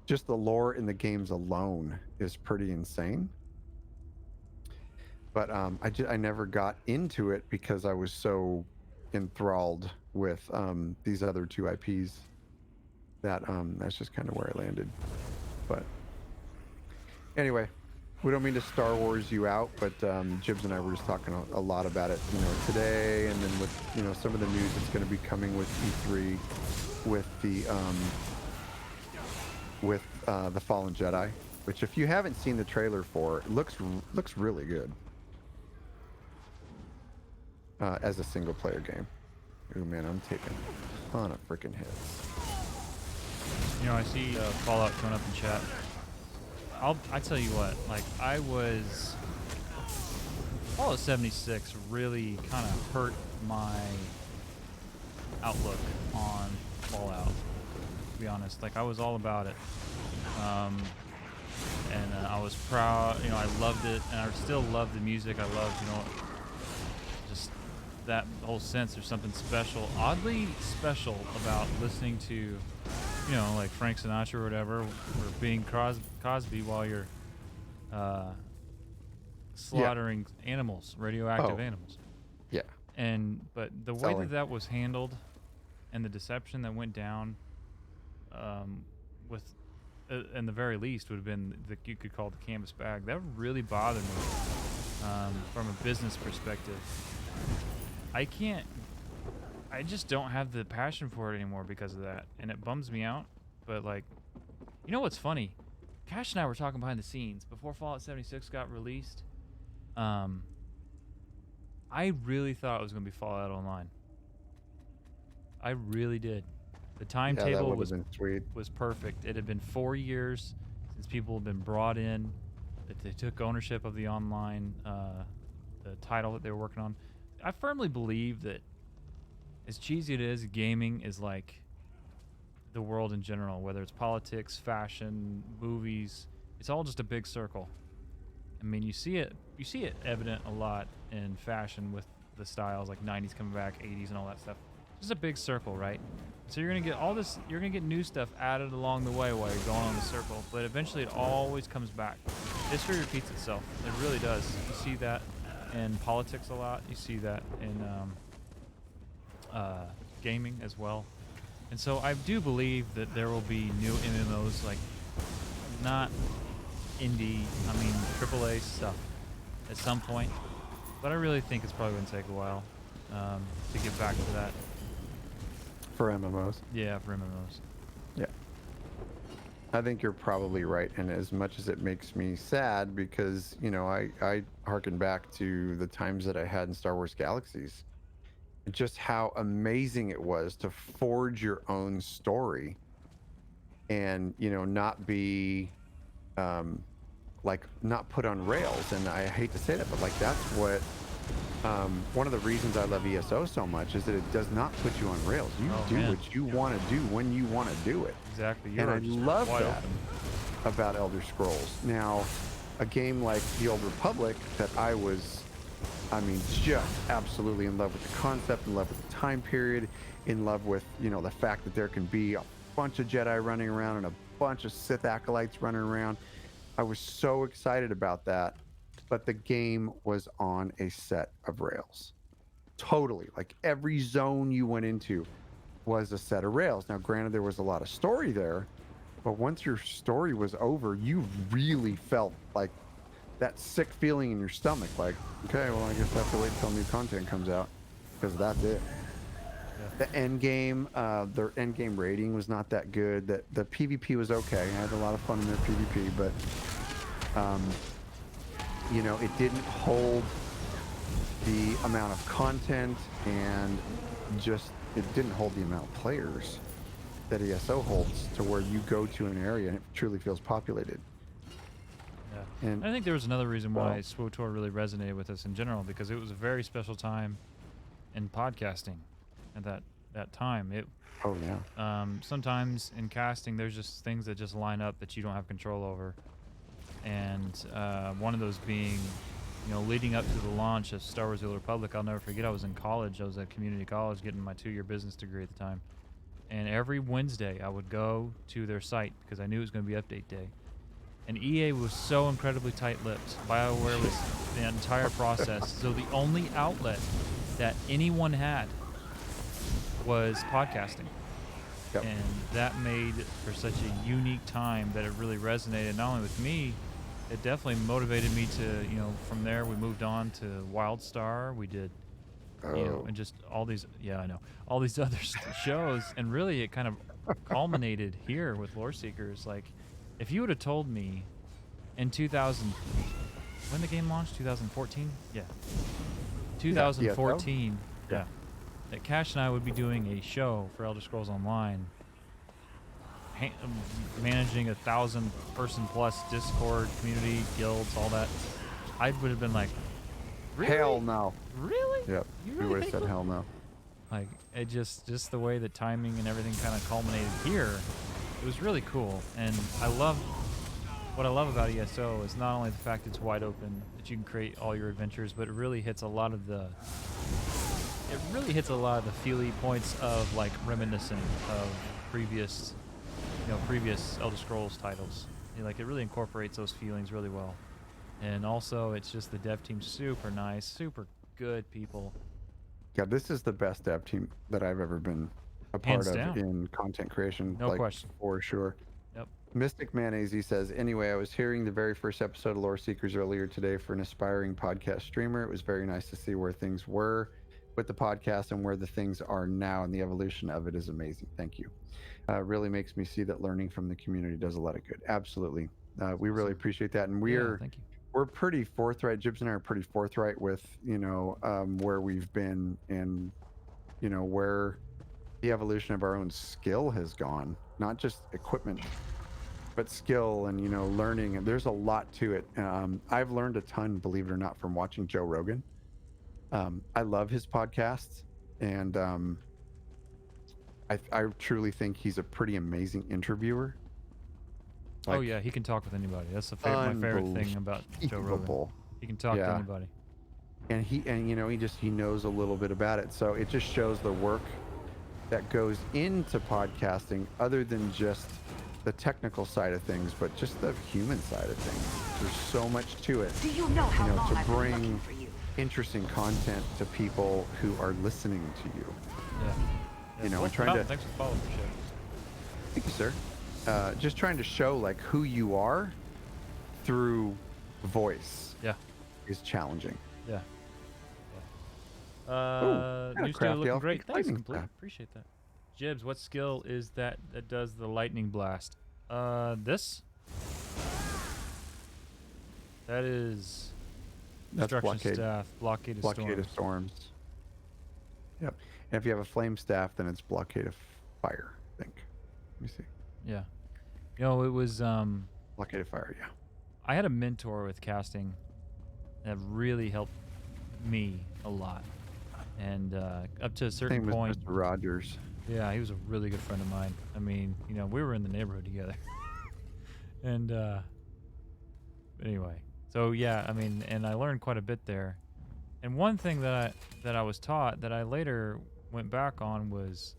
just the lore in the games alone is pretty insane. But I never got into it because I was so enthralled with these other two IPs that that's just kind of where I landed. But anyway, we don't mean to Star Wars you out, but Jibbs and I were just talking a lot about it, you know, today, and then with, you know, some of the news that's going to be coming with E3, with the Fallen Jedi, which if you haven't seen the trailer for, it looks really good as a single player game. Ooh man, I'm taking a ton of freaking hits. You know, I see Fallout coming up in chat. I tell you what, like Fallout 76 really kind of hurt my outlook on Fallout, to be honest. Like I was all about it. And I was proud, you know, I loved it, and I still love the music. I love, you know, just that whole sense. There's something special, oddly special about listening to, you know, like Frank Sinatra or whatever, or being Cosby while you're slaughtering animals, radioactive animals. Yeah. But the way that was handled and the deception that went down, with, in the very least, would have been you could call the canvas bag. That really bothered me from a business perspective. I just don't have the passion for it anymore because of that, and it bums me out. But like, you know what's funny? Kash and I were talking behind the scenes before Fallout 76 got released. I really thought it was going to be Fallout Online. I really did. The timetable was perfect. It had been 4 years since people had been brought in, that they took ownership of the online the title that they were working on. I firmly believe that, as cheesy it is, gaming is like the world in general, whether it's politics, fashion, movies. It's all just a big circle. I mean, you see it evident a lot in fashion with the styles like 90s coming back, 80s and all that stuff. Just a big circle, right? So you're gonna get all this, you're gonna get new stuff added along the way while you're going on the circle, but eventually it always comes back. History repeats itself. It really does. You see that in politics a lot. You see that in gaming as well. And so I do believe that there will be new MMOs, like not indie, I mean AAA stuff at some point. But I really think it's probably going to take a while to get back to that. For MMOs? Yeah, for MMOs. Yeah. I think you're probably right. And as much as it makes me sad, because, you know, I harken back to the times that I had in Star Wars Galaxies, just how amazing it was to forge your own story and, you know, not be like not put on rails. And I hate to say that, but like that's what one of the reasons I love ESO so much is that it does not put you on rails. You do what you want to do when you want to do it. Exactly. And I love that about Elder Scrolls. Now, a game like The Old Republic that I was, I mean, just absolutely in love with the concept, in love with the time period, in love with, you know, the fact that there can be a bunch of Jedi running around and a bunch of Sith acolytes running around. I was so excited about that, but the game was on a set of rails. Totally. Like every zone you went into was a set of rails. Now, granted, there was a lot of story there, but once your story was over, you really felt like that sick feeling in your stomach. Like, okay, well, I guess I have to wait until new content comes out because that's it. Yeah. The end game, their end game rating was not that good. The PvP was okay. I had a lot of fun in their PvP, but you know, it didn't hold the amount of content, and just it didn't hold the amount of players that ESO holds to where you go to an area and it truly feels populated. Yeah. And I think there was another reason why SWTOR really resonated with us in general, because it was a very special time in podcasting at that time. It oh yeah, sometimes in casting there's just things that just line up that you don't have control over, and one of those being, you know, leading up to the launch of Star Wars: The Old Republic. I'll never forget, I was in college. I was at community college getting my 2-year business degree at the time, and every Wednesday I would go to their site because I knew it was going to be update day. And EA was so incredibly tight-lipped. BioWare was the entire process. So the only outlet that anyone had was podcasting. Yep. And that made for such a unique time that it really resonated not only with me, it definitely motivated me to, you know, from there we moved on to WildStar. We did, you know, and just all these, yeah, I know, all these other shows. And really it kind of culminated here with Loreseekers. Like, if you would have told me in 2000, when the game launched, 2014? Yeah. 2014, yeah. That Kash and I would be doing a show for Elder Scrolls Online, managing 1,000-person plus Discord community, guilds, all that, I would have been like, really? Hell no. Really? Yep. You We really would have think said so? hell no. Like, it just the way the timing and everything kind of culminated here, it was really cool. And what I love about ESO is not only the fact it's wide open, that you can create all your adventures, but it really hits a lot of the feely points of, like, reminiscent of previous Elder Scrolls titles. You know, like, it really incorporates those feelings really well. And also, it's just the dev team's super nice, super good people. Yeah, this is the best dev team that I've ever been a Hands part of down. in content creation. No like, question. For sure. Yep. Mystic Man AZ says, anyway, I was hearing the very first episode of Loreseekers earlier today for an aspiring podcast streamer. It was very nice to see where things were with the podcast and where the things are now, and the evolution of it is amazing. Thank you. Really makes me see that learning from the community does a lot of good. Absolutely. We really appreciate that. And Thank you. we're pretty forthright. Jibbs and I are pretty forthright with, you know, where we've been and, you know, where the evolution of our own skill has gone, not just equipment, but skill and, you know, learning. And there's a lot to it. I've learned a ton, believe it or not, from watching Joe Rogan. I love his podcasts, and I truly think he's a pretty amazing interviewer. Like, oh yeah, he can talk with anybody. That's my favorite thing about Joe Rogan. He can talk to anybody. And you know, he knows a little bit about it. So it just shows the work that goes into podcasting, other than just the technical side of things, but just the human side of things. There's so much to it. Do you know how long to I've been bring looking for you? interesting content to people who are listening to you. Yeah. You know, well, and trying to. Thanks for following the show. Thank you, sir. Just trying to show like who you are through voice. Yeah. Is challenging. Yeah. Ooh, News day looking great. Thanks, lightning complete. blast. Appreciate that. Jibbs, what skill is that does the lightning blast? This? That is That's destruction blockade. staff, blockade of Blockade storms. of storms. Yep. And if you have a flame staff, then it's blockade of fire, I think. Let me see. Yeah. You know, it was Blockade of fire, yeah. I had a mentor with casting that really helped me a lot. And up to a certain Name point, was Mr. Rogers. yeah, he was a really good friend of mine. I mean, you know, we were in the neighborhood together. And anyway, so yeah, I mean, and I learned quite a bit there. And one thing that I was taught that I later went back on was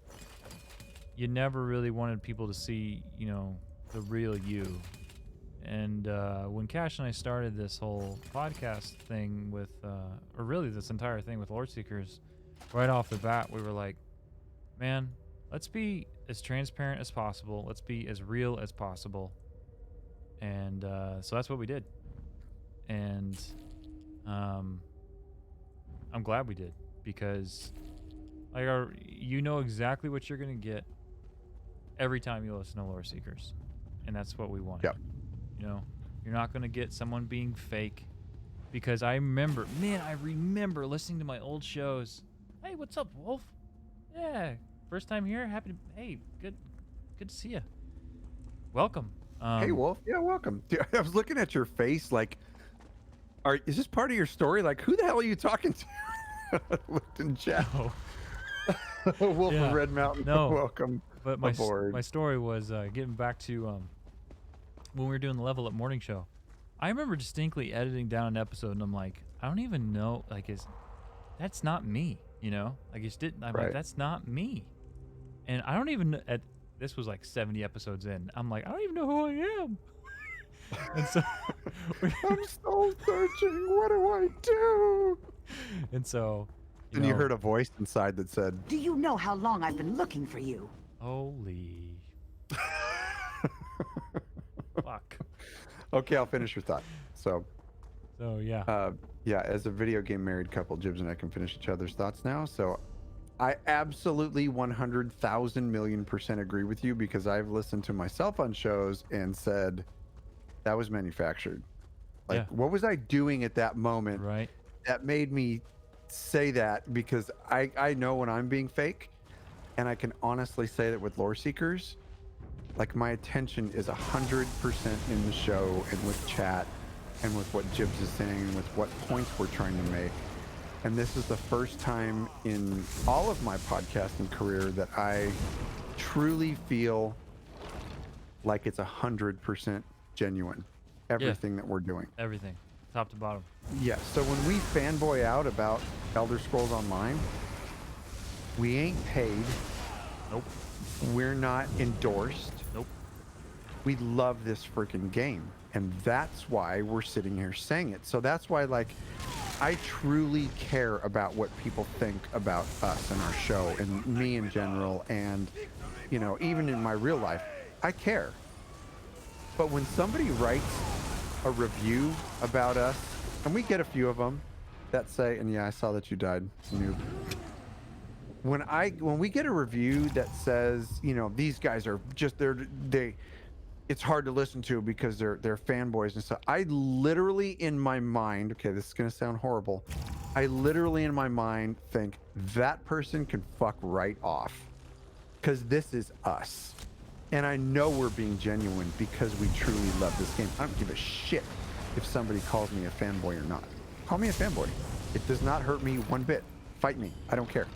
you never really wanted people to see, you know, the real you. And when Kash and I started this whole podcast thing with, or really this entire thing with Loreseekers, right off the bat, we were like, man, let's be as transparent as possible. Let's be as real as possible. And so that's what we did. And I'm glad we did, because like you know exactly what you're going to get every time you listen to Loreseekers. And that's what we want. Yep. You know, you're not going to get someone being fake, because I remember listening to my old shows. Hey, what's up, Wolf? Yeah, first time here. Happy to. Hey, good to see you. Welcome. Hey, Wolf. Yeah, welcome. Dude, I was looking at your face like, is this part of your story? Like, who the hell are you talking to? I looked in chat. No. Wolf Yeah. of Red Mountain. No. Welcome. But aboard. my story was getting back to when we were doing the Level Up Morning Show. I remember distinctly editing down an episode, and I'm like, I don't even know, like, that's not me, you know? Like, I'm like, that's not me. And I don't even, this was like 70 episodes in. I'm like, I don't even know who I am. And so I'm still searching. What do I do? And so, And you heard a voice inside that said, Do you know how long I've been looking for you? holy fuck. okay, I'll finish your thought. So yeah. Yeah, as a video game married couple, Jibbs and I can finish each other's thoughts now. So I absolutely 100,000,000,000% agree with you, because I've listened to myself on shows and said that was manufactured. Like, Yeah. what was I doing at that moment Right. that made me say that? Because I know when I'm being fake, and I can honestly say that with Loreseekers, like, my attention is 100% in the show and with chat and with what Jibbs is saying and with what points we're trying to make. And this is the first time in all of my podcasting career that I truly feel like it's 100% genuine. Everything that we're doing. Everything. Top to bottom. Yeah, so when we fanboy out about Elder Scrolls Online, we ain't paid. Nope. We're not endorsed. Nope. We love this freaking game. And that's why we're sitting here saying it. So that's why, like, I truly care about what people think about us and our show and me in general. And, you know, even in my real life, I care. But when somebody writes a review about us, and we get a few of them that say, and yeah, I saw that you died, noob. When we get a review that says, you know, these guys are just it's hard to listen to because they're fanboys and stuff. I literally in my mind, okay, this is gonna sound horrible. I literally in my mind think that person can fuck right off, because this is us. And I know we're being genuine because we truly love this game. I don't give a shit if somebody calls me a fanboy or not. Call me a fanboy. It does not hurt me one bit. Fight me. I don't care.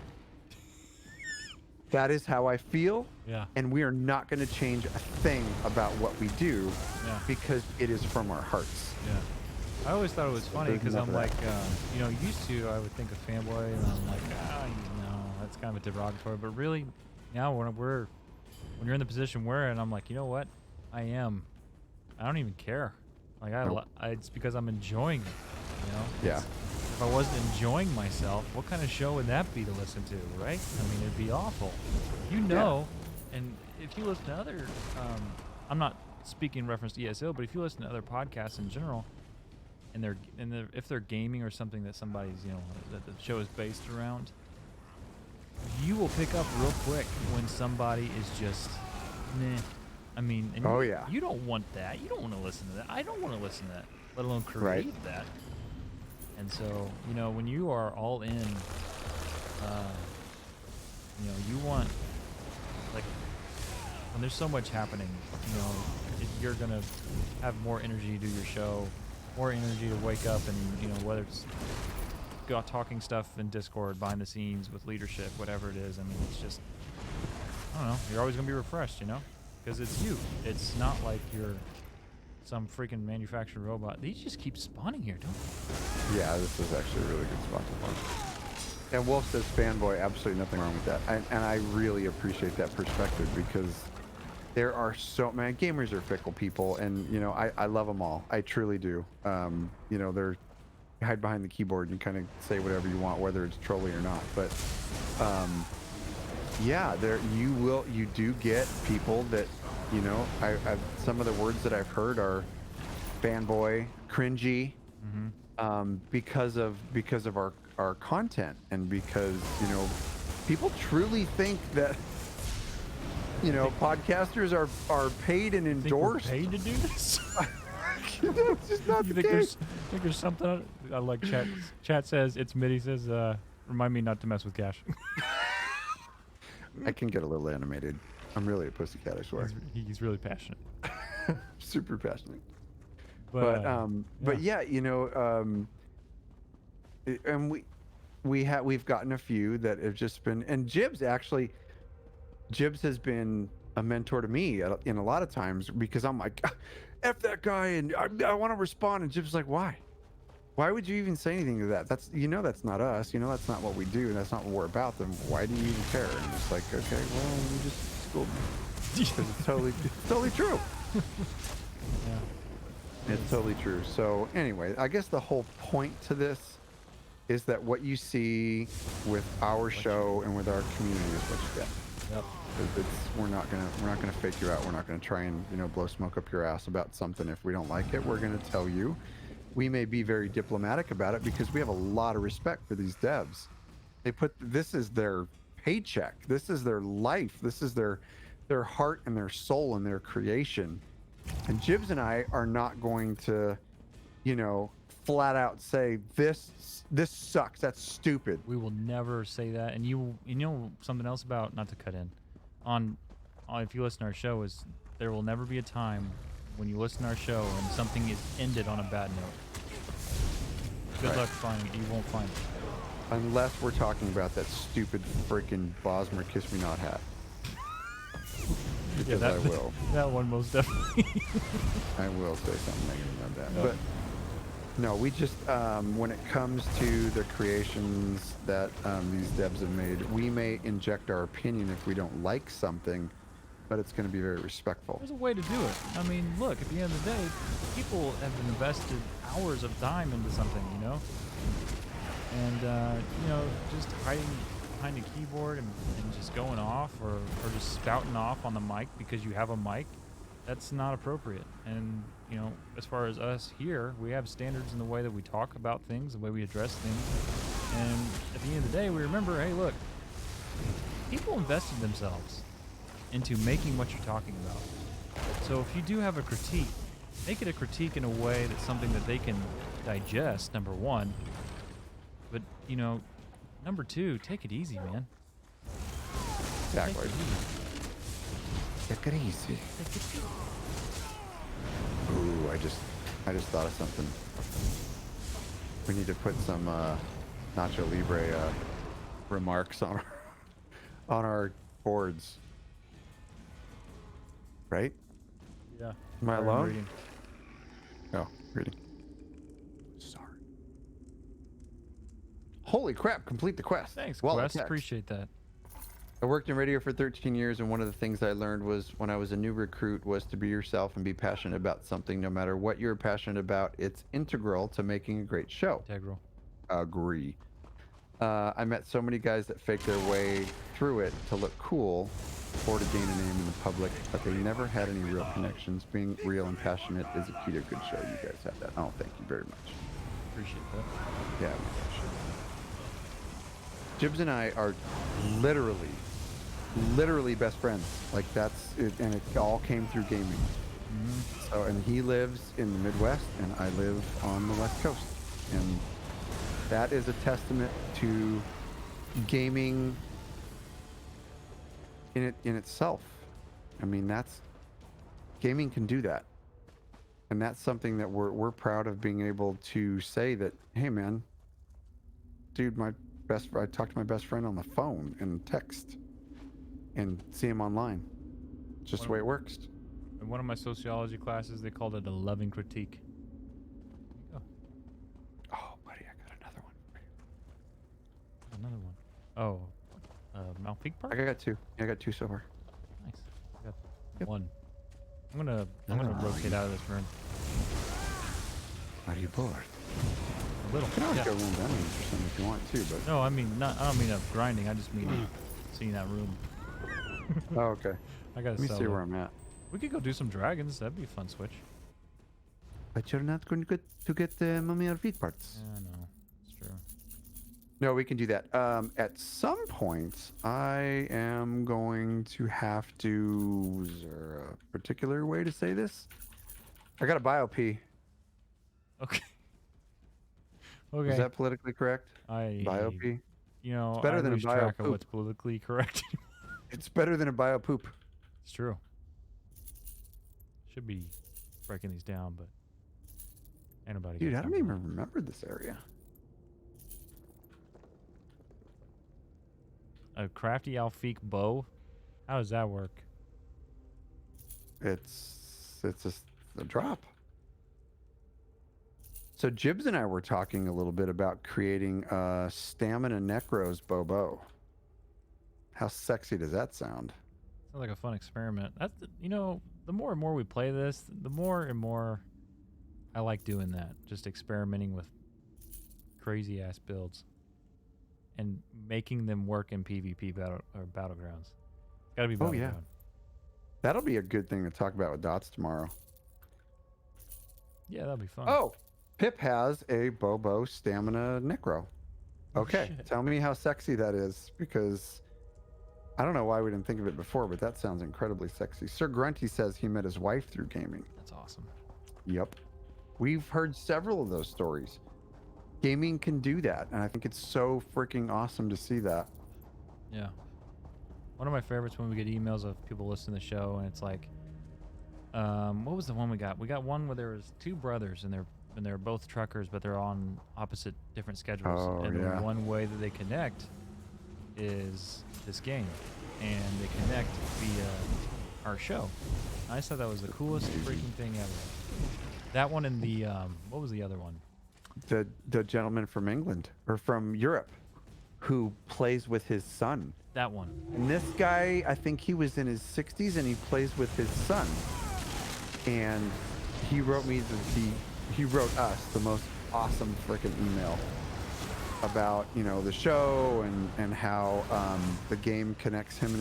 That is how I feel. Yeah. And we are not going to change a thing about what we do, Yeah. because it is from our hearts. Yeah. I always thought it was funny, There's because I'm enough like, of that. you know, used to, I would think of fanboy, and I'm like, you know, that's kind of a derogatory. But really, now when you're in the position we're in, I'm like, you know what? I don't even care. Like, Nope. it's because I'm enjoying it, you know? Yeah. If I wasn't enjoying myself, what kind of show would that be to listen to, right? I mean, it'd be awful. You know, and if you listen to other, I'm not speaking in reference to ESO, but if you listen to other podcasts in general, and if they're gaming or something that somebody's, you know, that the show is based around, you will pick up real quick when somebody is just, meh. I mean, and Oh, you, yeah. you don't want that. You don't want to listen to that. I don't want to listen to that, let alone create Right. that. And so, you know, when you are all in, you know, you want, like, when there's so much happening, you know, you're going to have more energy to do your show, more energy to wake up and, you know, whether it's talking stuff in Discord, behind the scenes with leadership, whatever it is. I mean, it's just, I don't know, you're always going to be refreshed, you know, because it's you. It's not like you're some freaking manufactured robot. These just keep spawning here, don't they? Yeah, this is actually a really good spot to farm. And Wolf says fanboy, absolutely nothing wrong with that. And I really appreciate that perspective because there are so many gamers are fickle people, and you know I love them all. I truly do. You know, they're hide behind the keyboard and kind of say whatever you want, whether it's trolly or not. But yeah, you do get people that, you know, I've some of the words that I've heard are fanboy, cringy, because of our content, and because, you know, people truly think that, you know, podcasters are paid and endorsed. Paid to do this? That's just not the case. Think there's something? I like chat. Chat says it's Mitty says, remind me not to mess with Kash. I can get a little animated. I'm really a pussycat, I swear. He's really passionate. Super passionate. But yeah, you know, and we've gotten a few that have just been, and Jibbs has been a mentor to me in a lot of times, because I'm like, F that guy, and I want to respond, and Jibbs like, why would you even say anything to that? That's, you know, that's not us, you know, that's not what we do, and that's not what we're about. Then why do you even care? And it's like, okay, well, you just schooled me. 'Cause it's totally true. Yeah. It's totally true. So anyway, I guess the whole point to this is that what you see with our show and with our community is what you get. Yep. We're not gonna fake you out. We're not gonna try and, you know, blow smoke up your ass about something. If we don't like it, we're gonna tell you. We may be very diplomatic about it because we have a lot of respect for these devs. This is their paycheck. This is their life. This is their heart and their soul and their creation. And Jibbs and I are not going to, you know, flat out say this sucks. That's stupid. We will never say that. And you know something else about, not to cut in, if you listen to our show, is there will never be a time when you listen to our show and something is ended on a bad note. Good luck finding it. You won't find it. Unless we're talking about that stupid freaking Bosmer Kiss Me Not hat. Because I will. That one most definitely. I will say something negative about that. But no, we just, when it comes to the creations that these devs have made, we may inject our opinion if we don't like something, but it's going to be very respectful. There's a way to do it. I mean, look, at the end of the day, people have invested hours of time into something, you know? And, you know, just hiding behind a keyboard and just going off or just spouting off on the mic because you have a mic, that's not appropriate. And, you know, as far as us here, we have standards in the way that we talk about things, the way we address things. And at the end of the day, we remember, hey, look, people invested themselves into making what you're talking about. So if you do have a critique, make it a critique in a way that's something that they can digest, number one. But, you know, number two, take it easy, man. Exactly. Take it easy. Ooh, I just thought of something. We need to put some Nacho Libre remarks on our boards. Right? Yeah. Am I alone? Reading. Oh, reading. Sorry. Holy crap, complete the quest. Thanks, Well, Quest. text. Appreciate that. I worked in radio for 13 years, and one of the things I learned was when I was a new recruit was to be yourself and be passionate about something. No matter what you're passionate about, it's integral to making a great show. Integral. Agree. I met so many guys that fake their way through it to look cool or to gain a name in the public, but they never had any real connections. Being real and passionate is a key to a good show. You guys have that. Oh, thank you very much. Appreciate that. Yeah, Jibbs and I are literally best friends. Like, that's it, and it all came through gaming. Mm-hmm. So, and he lives in the Midwest, and I live on the West Coast, and that is a testament to gaming in itself. I mean, gaming can do that, and that's something that we're proud of being able to say that, hey man, dude, I talked to my best friend on the phone and text and see him online. It's just the way it works. In one of my sociology classes, they called it a loving critique. There you go. Oh, buddy, I got another one for you. Another one. Oh, Mount Peak Park. I got 2. I got 2 so far. Nice. I got Yep. 1. I'm gonna rotate out of this room Are you bored? a little. You can always Yeah. go room dungeons or something if you want to, but... No, I mean not. I don't mean of grinding. I just mean seeing that room. Oh, okay. I gotta Let me sell see it. where I'm at. We could go do some dragons. That'd be a fun switch. But you're not going to get the mummy or feet parts. Yeah, no, it's true. No, we can do that. At some point, I am going to have to... Is there a particular way to say this? I got a bio-P. Okay. Okay. Is that politically correct? I Bio-P? You know, It's better I than a lose track of bio-poop. what's politically correct. It's better than a bio-poop. It's true. Should be breaking these down, but ain't nobody. Dude, got I don't time even for it. remember this area. A crafty Alfiq bow. How does that work? It's just a drop. So Jibbs and I were talking a little bit about creating Stamina Necros bow. How sexy does that sound? Sounds like a fun experiment. That's you know, the more and more we play this, the more and more I like doing that. Just experimenting with crazy ass builds and making them work in PvP battlegrounds. It's gotta be Oh, yeah. battleground. That'll be a good thing to talk about with Dots tomorrow. Yeah, that'll be fun. Oh, Pip has a Bobo Stamina Necro. Okay, shit. tell me how sexy that is, because I don't know why we didn't think of it before, but that sounds incredibly sexy. Sir Grunty says he met his wife through gaming. That's awesome. Yep. We've heard several of those stories. Gaming can do that, and I think it's so freaking awesome to see that. Yeah. One of my favorites when we get emails of people listening to the show, and it's like, what was the one we got? We got one where there was 2 brothers, and they're both truckers, but they're on opposite different schedules. Oh, and yeah. the one way that they connect is this game, and they connect via our show. I just thought that was the coolest freaking thing ever. That one and the what was the other one? The gentleman from England, or from Europe, who plays with his son. That one. And this guy, I think he was in his 60s, and he plays with his son. And he wrote me he wrote us the most awesome freaking email about, you know, the show and how the game connects him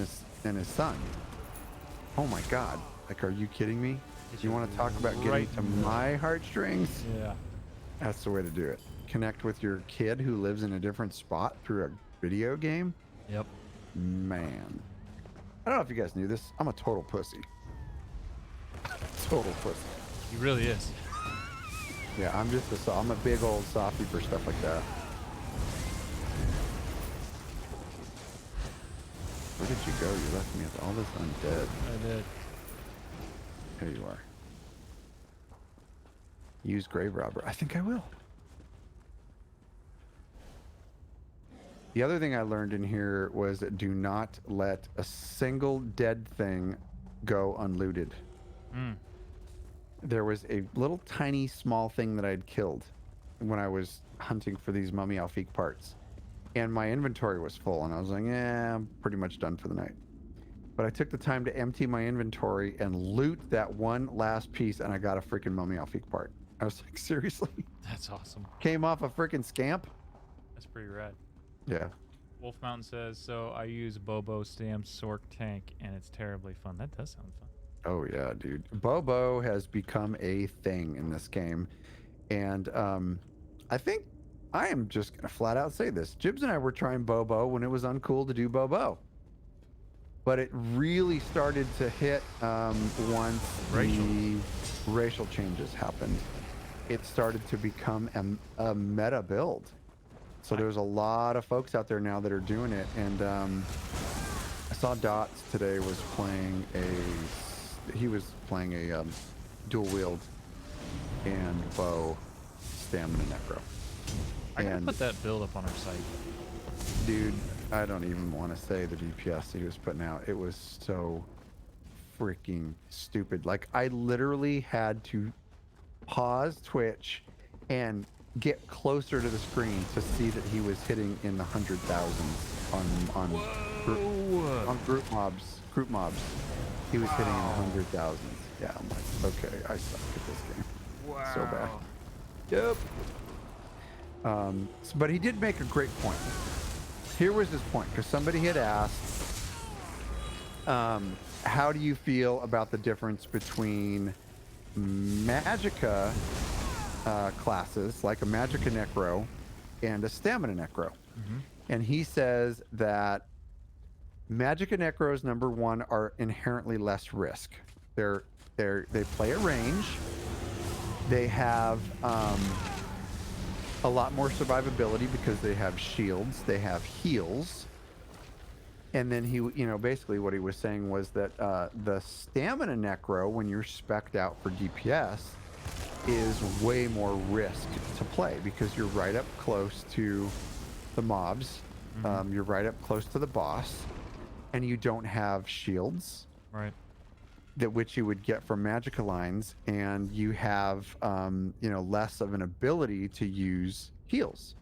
and his son. Oh my God! Like, are you kidding me? You want to talk about getting Right to in the- my heartstrings? Yeah. That's the way to do it. Connect with your kid who lives in a different spot through a video game. Yep. Man, I don't know if you guys knew this. I'm a total pussy. Total pussy. He really is. Yeah, I'm a big old softie for stuff like that. Where did you go? You left me with all this undead. I did. Here you are. Use grave robber. I think I will. The other thing I learned in here was that do not let a single dead thing go unlooted. Mm. There was a little tiny small thing that I'd killed when I was hunting for these mummy Alfiq parts. And my inventory was full, and I was like, yeah, I'm pretty much done for the night. But I took the time to empty my inventory and loot that one last piece, and I got a freaking mummy Alfiq part. I was like, seriously? That's awesome. Came off a freaking scamp? That's pretty rad. Yeah. Wolf Mountain says, so I use Bobo Stam's Sork tank, and it's terribly fun. That does sound fun. Oh, yeah, dude. Bobo has become a thing in this game. And I think I am just going to flat out say this. Jibbs and I were trying Bobo when it was uncool to do Bobo. But it really started to hit once the racial changes happened. It started to become a meta build. So there's a lot of folks out there now that are doing it. And I saw Dots today was playing a dual wield and bow Stamina Necro. I gotta And put that build up on our site. dude, I don't even want to say the DPS he was putting out. It was so freaking stupid. Like, I literally had to pause Twitch and get closer to the screen to see that he was hitting in the 100,000s on group mobs. Group mobs. He was hitting in the 100,000s. Yeah, I'm like, okay, I suck at this game. Wow. So bad. Yep. But he did make a great point. Here was his point, because somebody had asked, how do you feel about the difference between Magicka classes, like a Magicka Necro and a Stamina Necro? And he says that Magicka Necros, number one, are inherently less risk. They play at range. They have a lot more survivability because they have shields, they have heals. And then he, basically what he was saying was that the Stamina Necro, when you're spec'd out for DPS, is way more risk to play because you're right up close to the mobs. You're right up close to the boss, and you don't have shields. Right. That which you would get from Magicka lines, and you have less of an ability to use heals,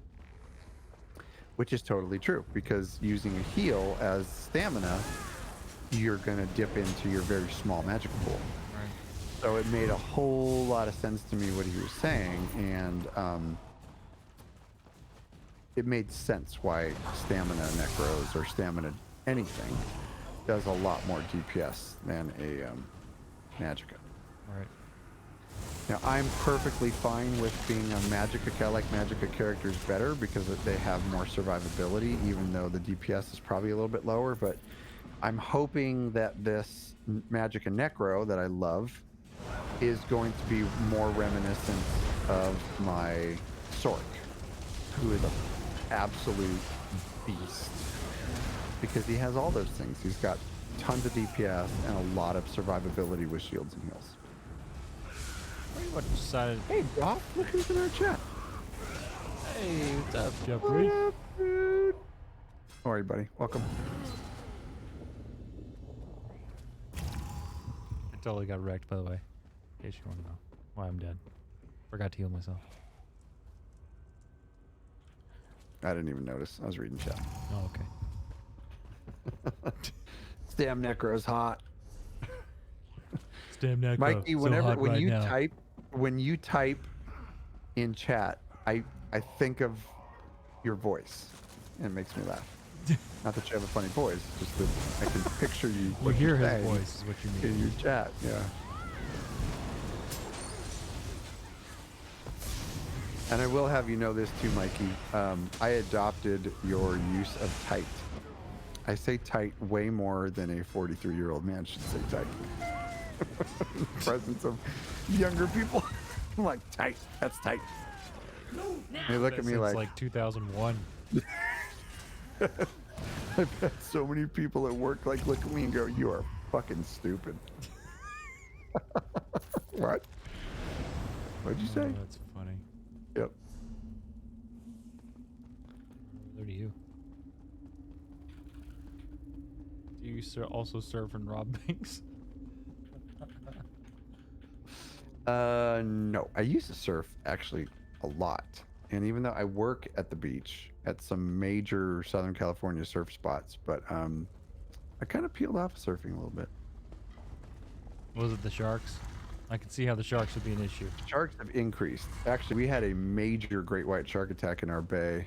which is totally true, because using a heal as stamina, you're gonna dip into your very small magic pool. Right. So it made a whole lot of sense to me what he was saying, and it made sense why stamina necros or stamina anything does a lot more DPS than a Magicka. Right. Now, I'm perfectly fine with being a Magicka. I like Magicka characters better because they have more survivability, even though the DPS is probably a little bit lower. But I'm hoping that this Magicka Necro that I love is going to be more reminiscent of my Sork, who is an absolute beast. Because he has all those things. He's got tons of DPS and a lot of survivability with shields and heals. Pretty much decided. Hey, Doc, look who's in our chat. Hey, what's up, What Jeffrey? up, dude? How are you, buddy? Welcome. I totally got wrecked, by the way. In case you want to know why I'm dead. Forgot to heal myself. I didn't even notice. I was reading chat. Oh, okay. Damn, Necro's hot. Damn Necro. Mikey, So whenever hot right now. when you type in chat, I think of your voice, and it makes me laugh. Not that you have a funny voice, just that I can picture you. You what hear you're his saying voice is what you in mean. your chat. Yeah. And I will have you know this too, Mikey. I adopted your use of tight. I say tight way more than a 43-year-old man should say tight. In the presence of younger people. I'm like, tight. That's tight. They look at me Since like 2001. I've had so many people at work look at me and go, "You are fucking stupid." What? What'd you say? Oh, that's funny. Yep. There to you. Do you also surf and rob banks? No. I used to surf actually a lot. And even though I work at the beach at some major Southern California surf spots, but I kind of peeled off surfing a little bit. Was it the sharks? I can see how the sharks would be an issue. Sharks have increased. Actually, we had a major great white shark attack in our bay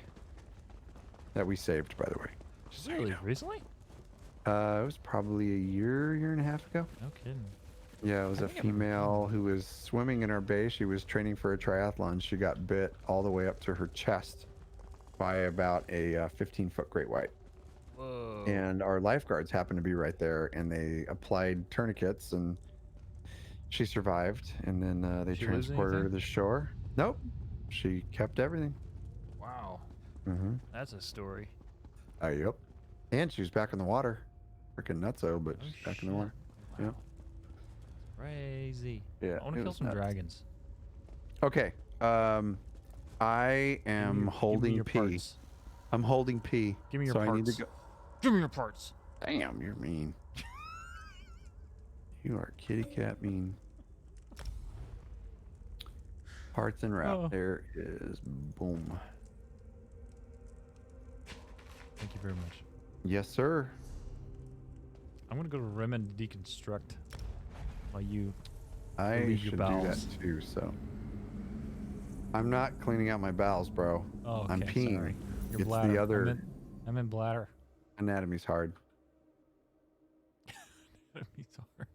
that we saved, by the way. Just so you Really? know. Recently? It was probably a year and a half ago. No kidding. Yeah, it was a think I remember female who was swimming in our bay. She was training for a triathlon. She got bit all the way up to her chest by about a 15-foot great white. Whoa. And our lifeguards happened to be right there, and they applied tourniquets, and she survived. And then they Did she lose transported her to anything? the shore. Nope, she kept everything. Wow. Mm-hmm. That's a story. Yep. And she was back in the water. Freaking nutso, but Oh, she's back in the shit. water. Wow. Yep. Crazy. Yeah, I want it to kill was some nuts. dragons. Okay. I am Give me holding your P. parts. I'm holding P. Give me your so parts. I need to go. Give me your parts. Damn, you're mean. You are kitty cat mean. Parts and route. Oh. There is. Boom. Thank you very much. Yes, sir. I'm gonna go to Rimmen to deconstruct while you I relieve your should do that bowels. too, so. I'm not cleaning out my bowels, bro. Oh, okay. I'm peeing. Sorry. Your It's bladder. the other I'm in bladder. anatomy's hard. He's hard.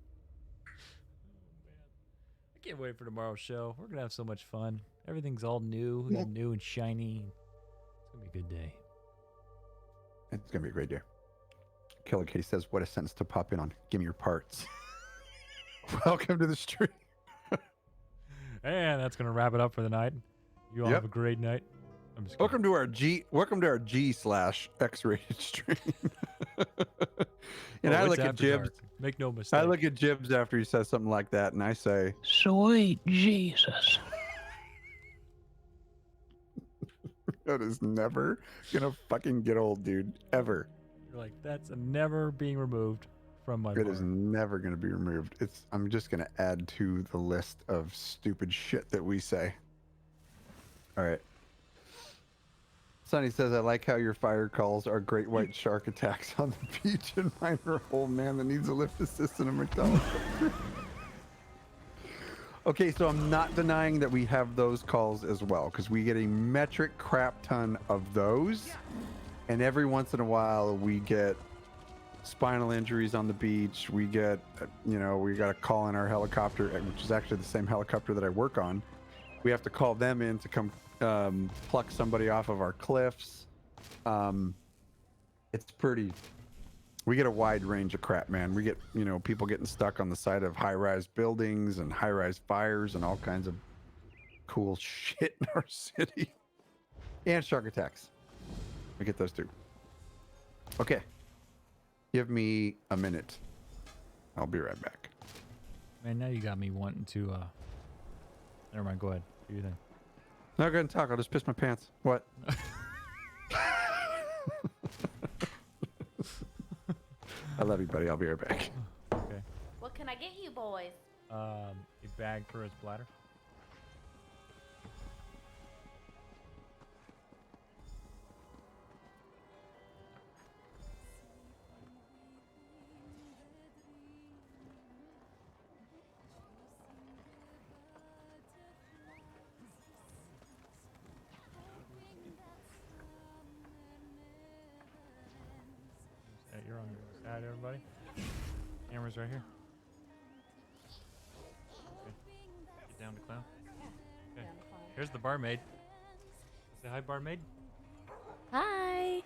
I can't wait for tomorrow's show. We're gonna have so much fun. Everything's all new. We got new and shiny. It's gonna be a good day. It's gonna be a great day. Killer Kitty says, "What a sentence to pop in on. Give me your parts." Welcome to the stream. And that's gonna wrap it up for the night. You all Yep. have a great night. I'm just Welcome to our G/X-rated stream. And I look at Jibbs. Make no mistake. I look at Jibbs after he says something like that, and I say, Sweet Jesus. "That is never gonna fucking get old, dude. Ever. You're like, that's never being removed from my It bar. is never gonna be removed. I'm just gonna add to the list of stupid shit that we say." All right. Sonny says, "I like how your fire calls are great white shark attacks on the beach, and mine are an old man that needs a lift assist in a McDonald's." Okay, so I'm not denying that we have those calls as well, because we get a metric crap ton of those, and every once in a while we get spinal injuries on the beach. We get, we got to call in our helicopter, which is actually the same helicopter that I work on. We have to call them in to come pluck somebody off of our cliffs. It's pretty. We get a wide range of crap, man. We get, people getting stuck on the side of high-rise buildings and high-rise fires and all kinds of cool shit in our city. And shark attacks. We get those too. Okay. Give me a minute. I'll be right back. Man, now you got me wanting to, never mind, go ahead. Do your thing. No, go ahead and talk. I'll just piss my pants. What? I love you, buddy. I'll be right back. Okay. What can I get you boys? A bag for his bladder. You're on your side, everybody. Camera's right here. Okay. Get down to clown. Okay. Here's the barmaid. Say hi, barmaid. Hi.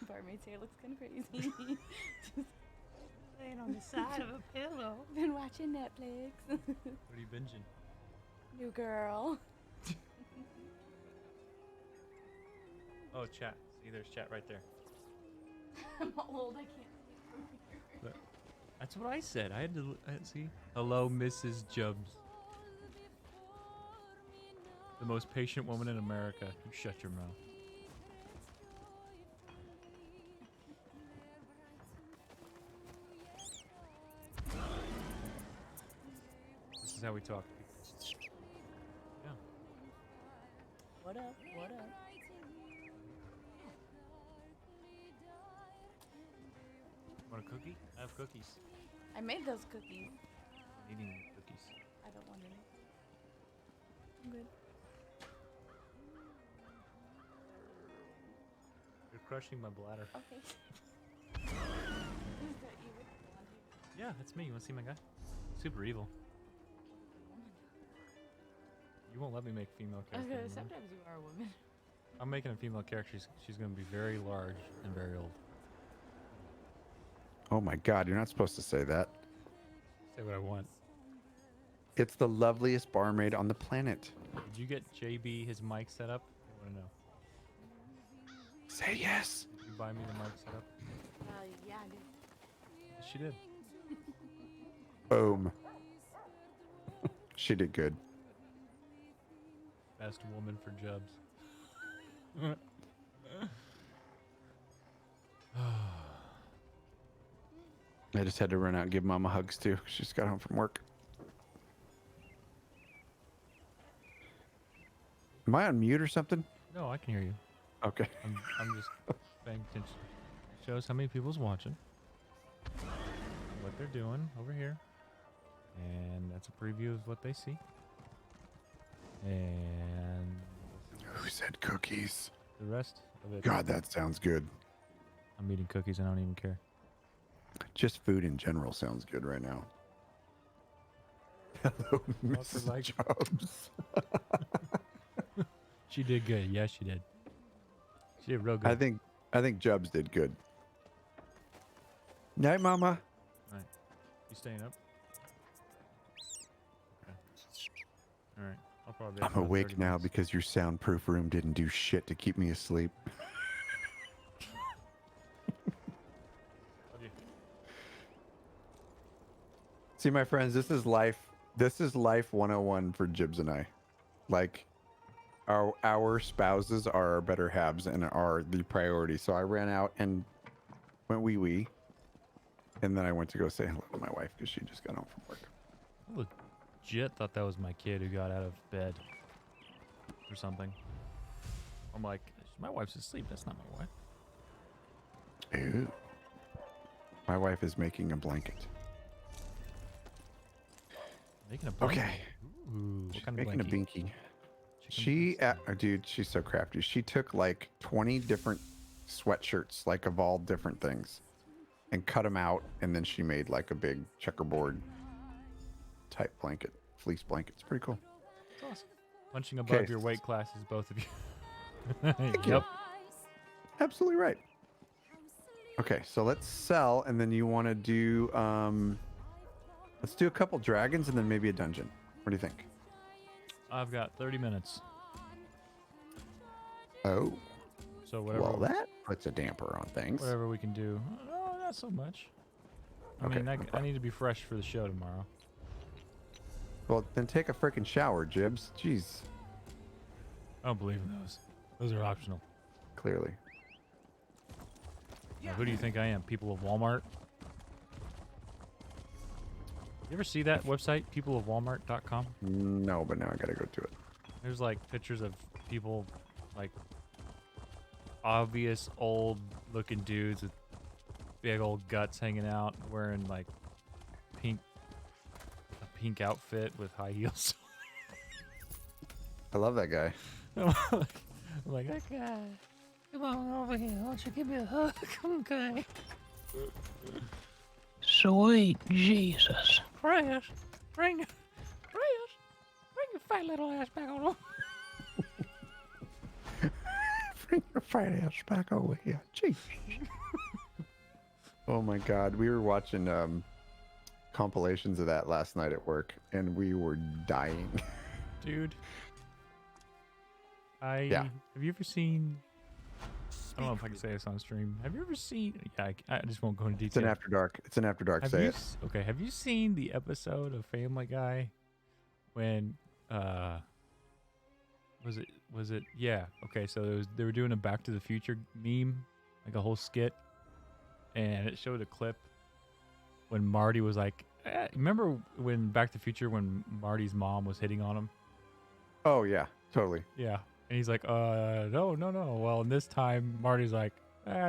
Barmaid's hair looks kind of crazy. Just laying on the side of a pillow. Been watching Netflix. What are you binging? New girl. Oh, chat. See, there's chat right there. I'm old. I can't see it from here. That's what I said. I had to see. Hello, Mrs. Jibbs. The most patient woman in America. You shut your mouth. This is how we talk. Yeah. What up? What up? Want a cookie? I have cookies. I made those cookies. I'm eating cookies. I don't want any. I'm good. You're crushing my bladder. Okay. Is that you with the blonde hair? Yeah, that's me. You want to see my guy? Super evil. You won't let me make female I was characters. gonna. Sometimes you are a woman. I'm making a female character. She's going to be very large and very old. Oh my God, you're not supposed to say that. Say what I want. It's the loveliest barmaid on the planet. Did you get JB his mic set up? I want to know. Say yes. Did you buy me the mic set up? Yeah, I did. Yes, she did. Boom. She did good. Best woman for Jibbs. I just had to run out and give Mama hugs too. She just got home from work. Am I on mute or something? No, I can hear you. Okay. I'm just paying attention. Shows how many people's watching. What they're doing over here. And that's a preview of what they see. And Who said cookies? the rest of it. God, that sounds good. I'm eating cookies. I don't even care. Just food in general sounds good right now. Hello, Walker Mrs. like- Jobs. She did good. Yeah, she did. She did real good. I think Jibbs did good. Night, Mama. Right. You staying up? Okay. All right. I'll probably. Be up I'm in about awake 30 now minutes. because your soundproof room didn't do shit to keep me asleep. Love you. See, my friends, this is life. This is life 101 for Jibbs and I. Like, our spouses are our better halves and are the priority. So I ran out and went wee. And then I went to go say hello to my wife because she just got home from work. I legit thought that was my kid who got out of bed or something. I'm like, my wife's asleep. That's not my wife. Ew. My wife is making a blanket. Making a blanket. Okay. Ooh, what She's kind of making a blanket? binky. She, dude, she's so crafty. She took like 20 different sweatshirts, like of all different things, and cut them out, and then she made like a big checkerboard type blanket, fleece blanket. It's pretty cool. That's awesome. Punching above Okay. your weight classes, both of you. Thank you. Yep. Absolutely right. Okay, so let's sell, and then you want to do, let's do a couple dragons and then maybe a dungeon. What do you think? I've got 30 minutes. Oh, So whatever. well, that puts a damper on things. Whatever we can do. No, not so much. I Okay, mean, no I problem. need to be fresh for the show tomorrow. Well, then take a freaking shower, Jibbs. Jeez, I don't believe in those. Those are optional. clearly. Now, who do you think I am? People of Walmart? You ever see that website, peopleofwalmart.com? No, but now I gotta go to it. There's like pictures of people, like obvious old looking dudes with big old guts hanging out, wearing like a pink outfit with high heels. I love that guy. I'm like, that guy. Come on over here. Why don't you give me a hug? Okay. Sweet Jesus. Chris, bring your fat little ass back on. Bring your fat ass back over here. Jeez. Oh my God, we were watching compilations of that last night at work, and we were dying. Dude. Yeah. Have you ever seen? I don't know if I can say this on stream. Have you ever seen? Yeah, I just won't go into It's an detail. after dark. It's an after dark. Have Say you it. okay? Have you seen the episode of Family Guy when was it yeah, okay, so they were doing a Back to the Future meme, like a whole skit, and it showed a clip when Marty was like, remember when Back to the Future when Marty's mom was hitting on him? Oh yeah, totally. Yeah. And he's like, no. Well, and this time Marty's like,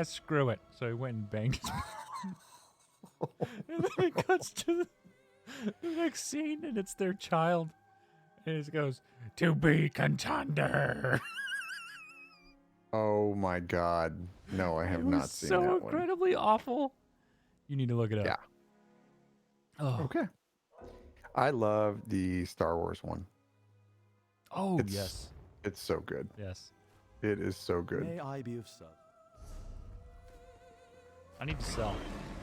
screw it. So he went and banged his mom. And then it cuts to the next scene, and it's their child. And it goes, to be contender. Oh my God. No, I have It not was seen so that one. incredibly awful. You need to look it up. Yeah. Oh, Okay. I love the Star Wars one. oh It's- yes. It's so good. Yes. It is so good. May I be of service? I need to sell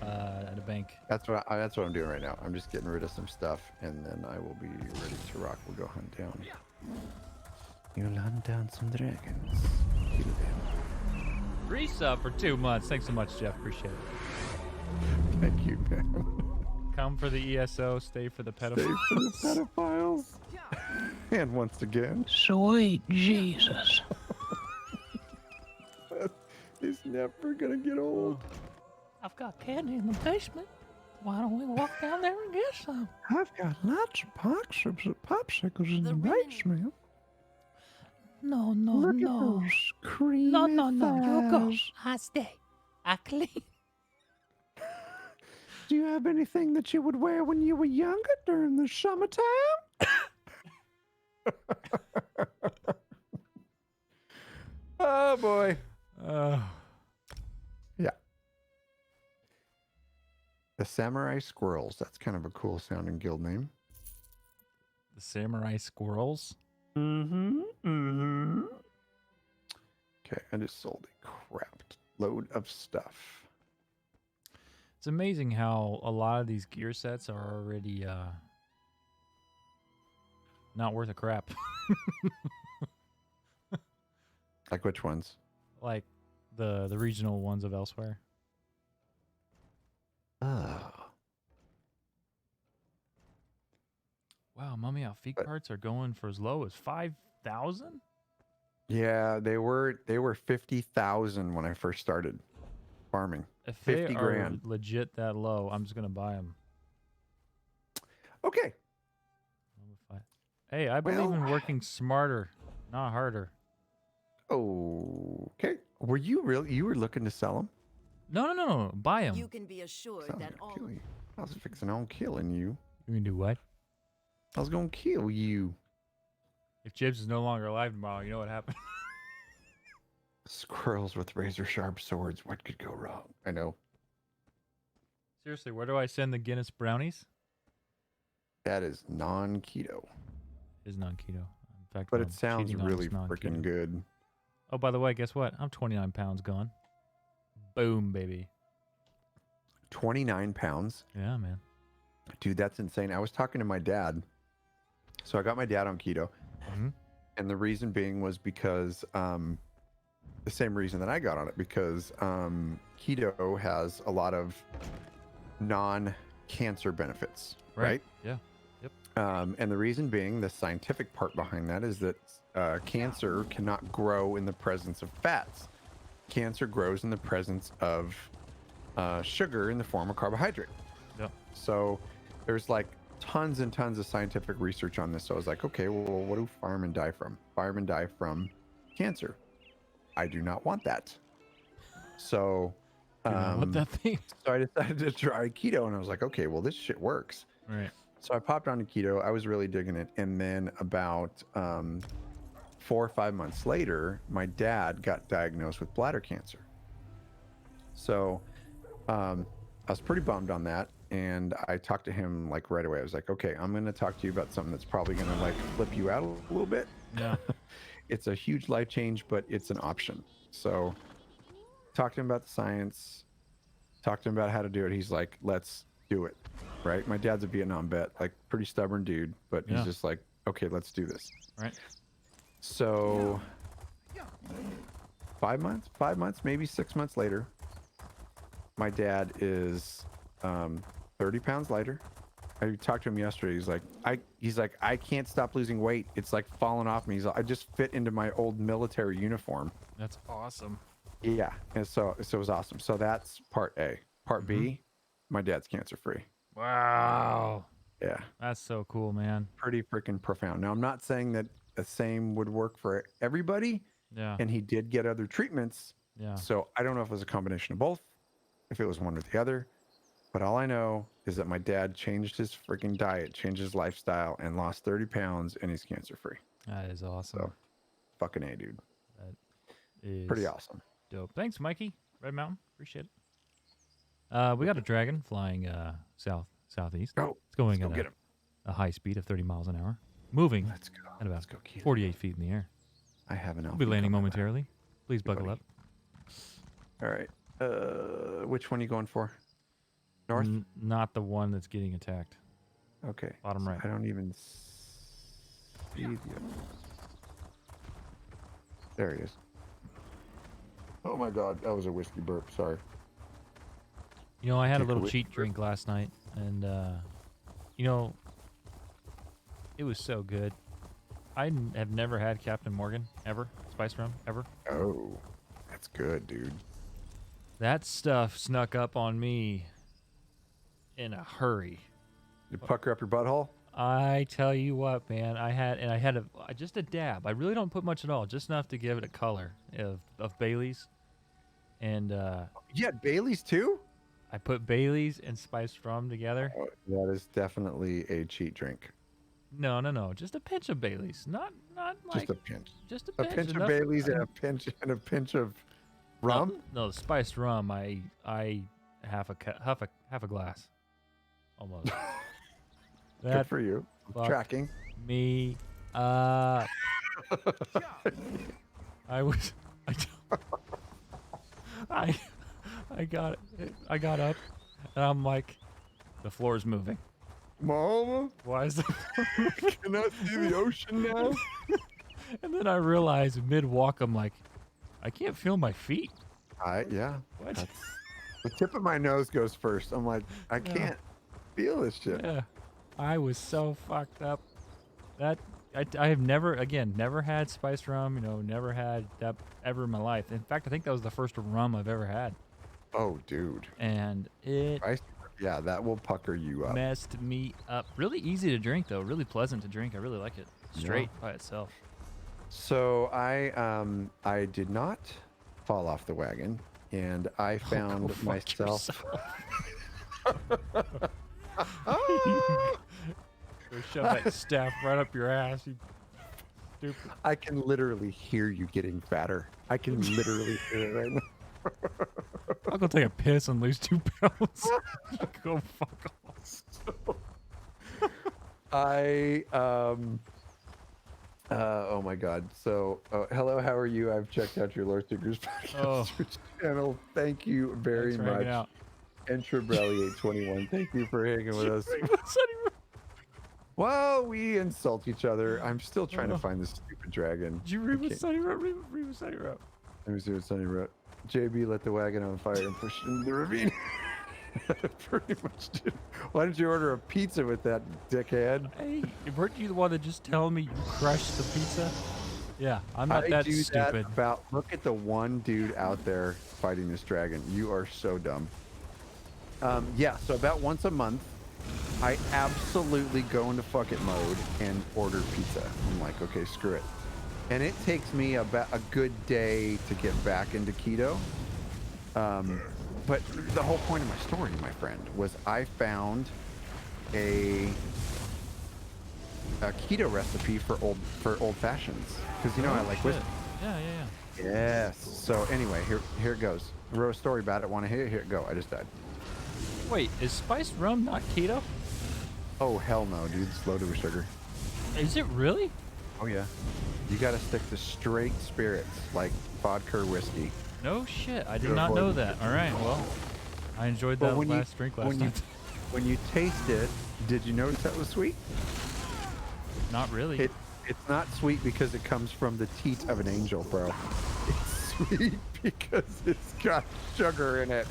at a bank. That's what I'm doing right now. I'm just getting rid of some stuff, and then I will be ready to rock. We'll go hunt down. You'll hunt down some dragons. Kill them. Resub for 2 months. Thanks so much, Jeff. Appreciate it. Thank you, man. Come for the ESO, stay for the Stay pedophiles. for the pedophiles. And once again, Sweet Jesus. he's never gonna get old. I've got candy in the basement. Why don't we walk down there and get some? I've got lots of popsicles in the The Rimmen- basement. No, no, Look no. at those creamy No, no, no. You go. thighs. I stay. I clean. Do you have anything that you would wear when you were younger during the summertime? Oh boy. Yeah. The Samurai Squirrels. That's kind of a cool sounding guild name. The Samurai Squirrels. Mm-hmm. Okay, I just sold a crap load of stuff. It's amazing how a lot of these gear sets are already not worth a crap. Like which ones? Like the regional ones of elsewhere. Oh. Wow, Mummy Out feet carts are going for as low as 5,000? Yeah, they were 50,000 when I first started farming. If 50 they grand. are legit that low, I'm just gonna buy them. Okay. Hey, I believe Well- in working smarter, not harder. Okay. Were you looking to sell them? No. Buy them. You can be assured that all Kill you. I was fixing on killing you. You can do what? I was gonna kill you. If Jibbs is no longer alive tomorrow, you know what happened? Squirrels with razor sharp swords. What could go wrong? I know. Seriously, where do I send the Guinness brownies? That is non-keto. Is non-keto. In fact, But what it I'm sounds cheating on really is non-keto. freaking good. Oh, by the way, guess what? I'm 29 pounds gone. Boom, baby. 29 pounds. Yeah, man. Dude, that's insane. I was talking to my dad. So I got my dad on keto. Mm-hmm. And the reason being was because the same reason that I got on it, because keto has a lot of non-cancer benefits, right? Yeah. And the reason being, the scientific part behind that is that cancer cannot grow in the presence of fats. Cancer grows in the presence of sugar in the form of carbohydrate. Yep. So there's like tons and tons of scientific research on this. So I was like, okay, well, what do firemen die from? Firemen die from cancer. I do not want that. So, What that thing? so I decided to try keto, and I was like, okay, well, this shit works. Right. So I popped onto keto. I was really digging it. And then about 4 or 5 months later, my dad got diagnosed with bladder cancer. So I was pretty bummed on that. And I talked to him like right away. I was like, okay, I'm going to talk to you about something that's probably going to like flip you out a little bit. Yeah. It's a huge life change, but it's an option. So talked to him about the science, talked to him about how to do it. He's like, let's do it. Right. My dad's a Vietnam vet, like pretty stubborn dude, but he's just like, okay, let's do this. Right. So 5 months, maybe 6 months later, my dad is 30 pounds lighter. I talked to him yesterday. He's like, I can't stop losing weight. It's like falling off me. He's like, I just fit into my old military uniform. That's awesome. Yeah. And so it was awesome. So that's part A. Part B, my dad's cancer free. Wow. Yeah. That's so cool, man. Pretty freaking profound. Now, I'm not saying that the same would work for everybody. Yeah. And he did get other treatments. Yeah. So I don't know if it was a combination of both, if it was one or the other. But all I know is that my dad changed his freaking diet, changed his lifestyle, and lost 30 pounds, and he's cancer free. That is awesome. So, fucking A, dude. That is Pretty awesome. dope. Thanks, Mikey. Red Mountain. Appreciate it. We got a dragon flying southeast. Go. It's going Let's go at get him. a high speed of 30 miles an hour. Moving Let's go. at about Let's go kill him. 48 feet in the air. I have an We'll alpha be landing coming back. momentarily. Please buckle buddy. up. All right. Which one are you going for? North? Not the one that's getting attacked. Okay. Bottom right. I don't even see the... There he is. Oh my god, that was a whiskey burp. Sorry. You know, I had a Take a little whiskey cheat drink last night, and you know, it was so good. Have never had Captain Morgan ever, spice rum ever. Oh, that's good, dude. That stuff snuck up on me in a hurry. You pucker up your butthole? I tell you what, man. I had just a dab. I really don't put much at all, just enough to give it a color of Bailey's, and You had Bailey's too? I put Bailey's and spiced rum together. Oh, that is definitely a cheat drink. No, just a pinch of Bailey's, not like Just a pinch. just a A pinch, pinch of enough- Bailey's and a pinch of rum. No, the spiced rum. I half a glass, almost. Good That for you. fucked Tracking. me up. I got it. I got up, and I'm like, the floor is moving. Mama, Why is it? can I see the ocean now? And then I realized mid walk, I'm like, I can't feel my feet. Yeah. What? That's, the tip of my nose goes first. I'm like, I Yeah. can't feel this shit. Yeah, I was so fucked up. That I have never had spiced rum. Never had that ever in my life. In fact, I think that was the first rum I've ever had, Oh, dude. and it Yeah, that will pucker you up. messed me up. Really easy to drink though. Really pleasant to drink. I really like it straight by itself. So I did not fall off the wagon, and I Go found fuck myself. Go shove that staff right up your ass, you stupid. I can literally hear you getting fatter. I can literally hear it right now. I'll go take a piss and lose 2 pounds. Go fuck off. Oh my god. So hello, how are you? I've checked out your Loreseekers podcast channel. Thank you very Thanks for hanging much. out. Entrabrelli821, thank you for hanging with us. Well, we insult each other. I'm still trying to find this stupid dragon. Did you read what Sunny wrote? Read what Sunny wrote. Let me see what Sunny wrote. JB let the wagon on fire and push it into the ravine. Pretty much did. Why didn't you order a pizza with that, dickhead? Hey, weren't you the one that just told me you crushed the pizza? Yeah, I'm not that do stupid. Look at the one dude out there fighting this dragon. You are so dumb. Yeah, so about once a month, I absolutely go into fuck it mode and order pizza. I'm like, okay, screw it. And it takes me about a good day to get back into keto. But the whole point of my story, my friend, was I found a keto recipe for old fashions, because I like Shit. whiskey. Yeah. Yes. So anyway, here it goes. I wrote a story about it. Want to hear it? Here it go. I just died. Wait, is spiced rum not keto? Oh hell no, dude! It's loaded with sugar. Is it really? Oh yeah. You got to stick to straight spirits like vodka or whiskey. No shit. I did Good not boy. know that. All right. Well, I enjoyed But that when last drink last night. When you taste it, did you notice that was sweet? Not really. It's not sweet because it comes from the teat of an angel, bro. It's sweet because it's got sugar in it.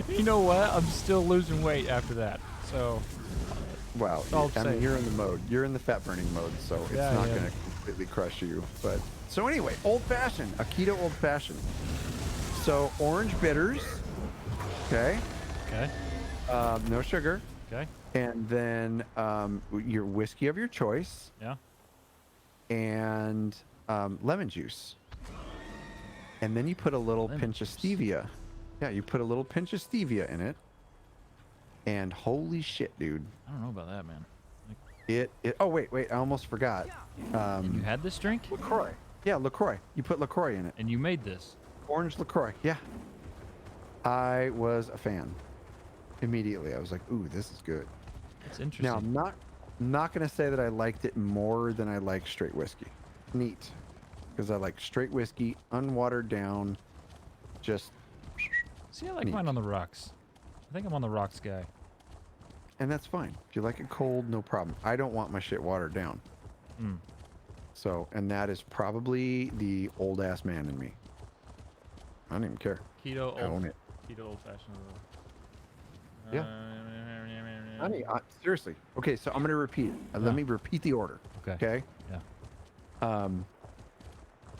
You know what? I'm still losing weight after that. So Wow. all I'm I mean, saying. you're in the mode. You're in the fat burning mode, so it's Yeah, not yeah. going to completely crush you. But so anyway, old fashioned, a keto old fashioned. So orange bitters, okay, okay. no sugar, Okay. and then your whiskey of your choice, Yeah. and lemon juice, and then you put a little Lemon pinch of juice. stevia. Yeah, you put a little pinch of stevia in it, and holy shit, dude! I don't know about that, man. It. Oh wait, I almost forgot. You had this drink LaCroix. Yeah, LaCroix. You put LaCroix in it. and you made this. Orange LaCroix. Yeah. I was a fan. Immediately, I was like, "Ooh, this is good." It's interesting. Now, I'm not gonna say that I liked it more than I like straight whiskey. Neat, because I like straight whiskey, unwatered down, just, See, I like neat. mine on the rocks. I think I'm on the rocks guy. and that's fine. If you like it cold, no problem. I don't want my shit watered down. Mm. So, and that is probably the old ass man in me. I don't even care. Keto I own old. it. Keto old fashioned. Yeah. Seriously. Okay, so I'm gonna repeat it. Yeah. Let me repeat the order. Okay. Okay. Yeah.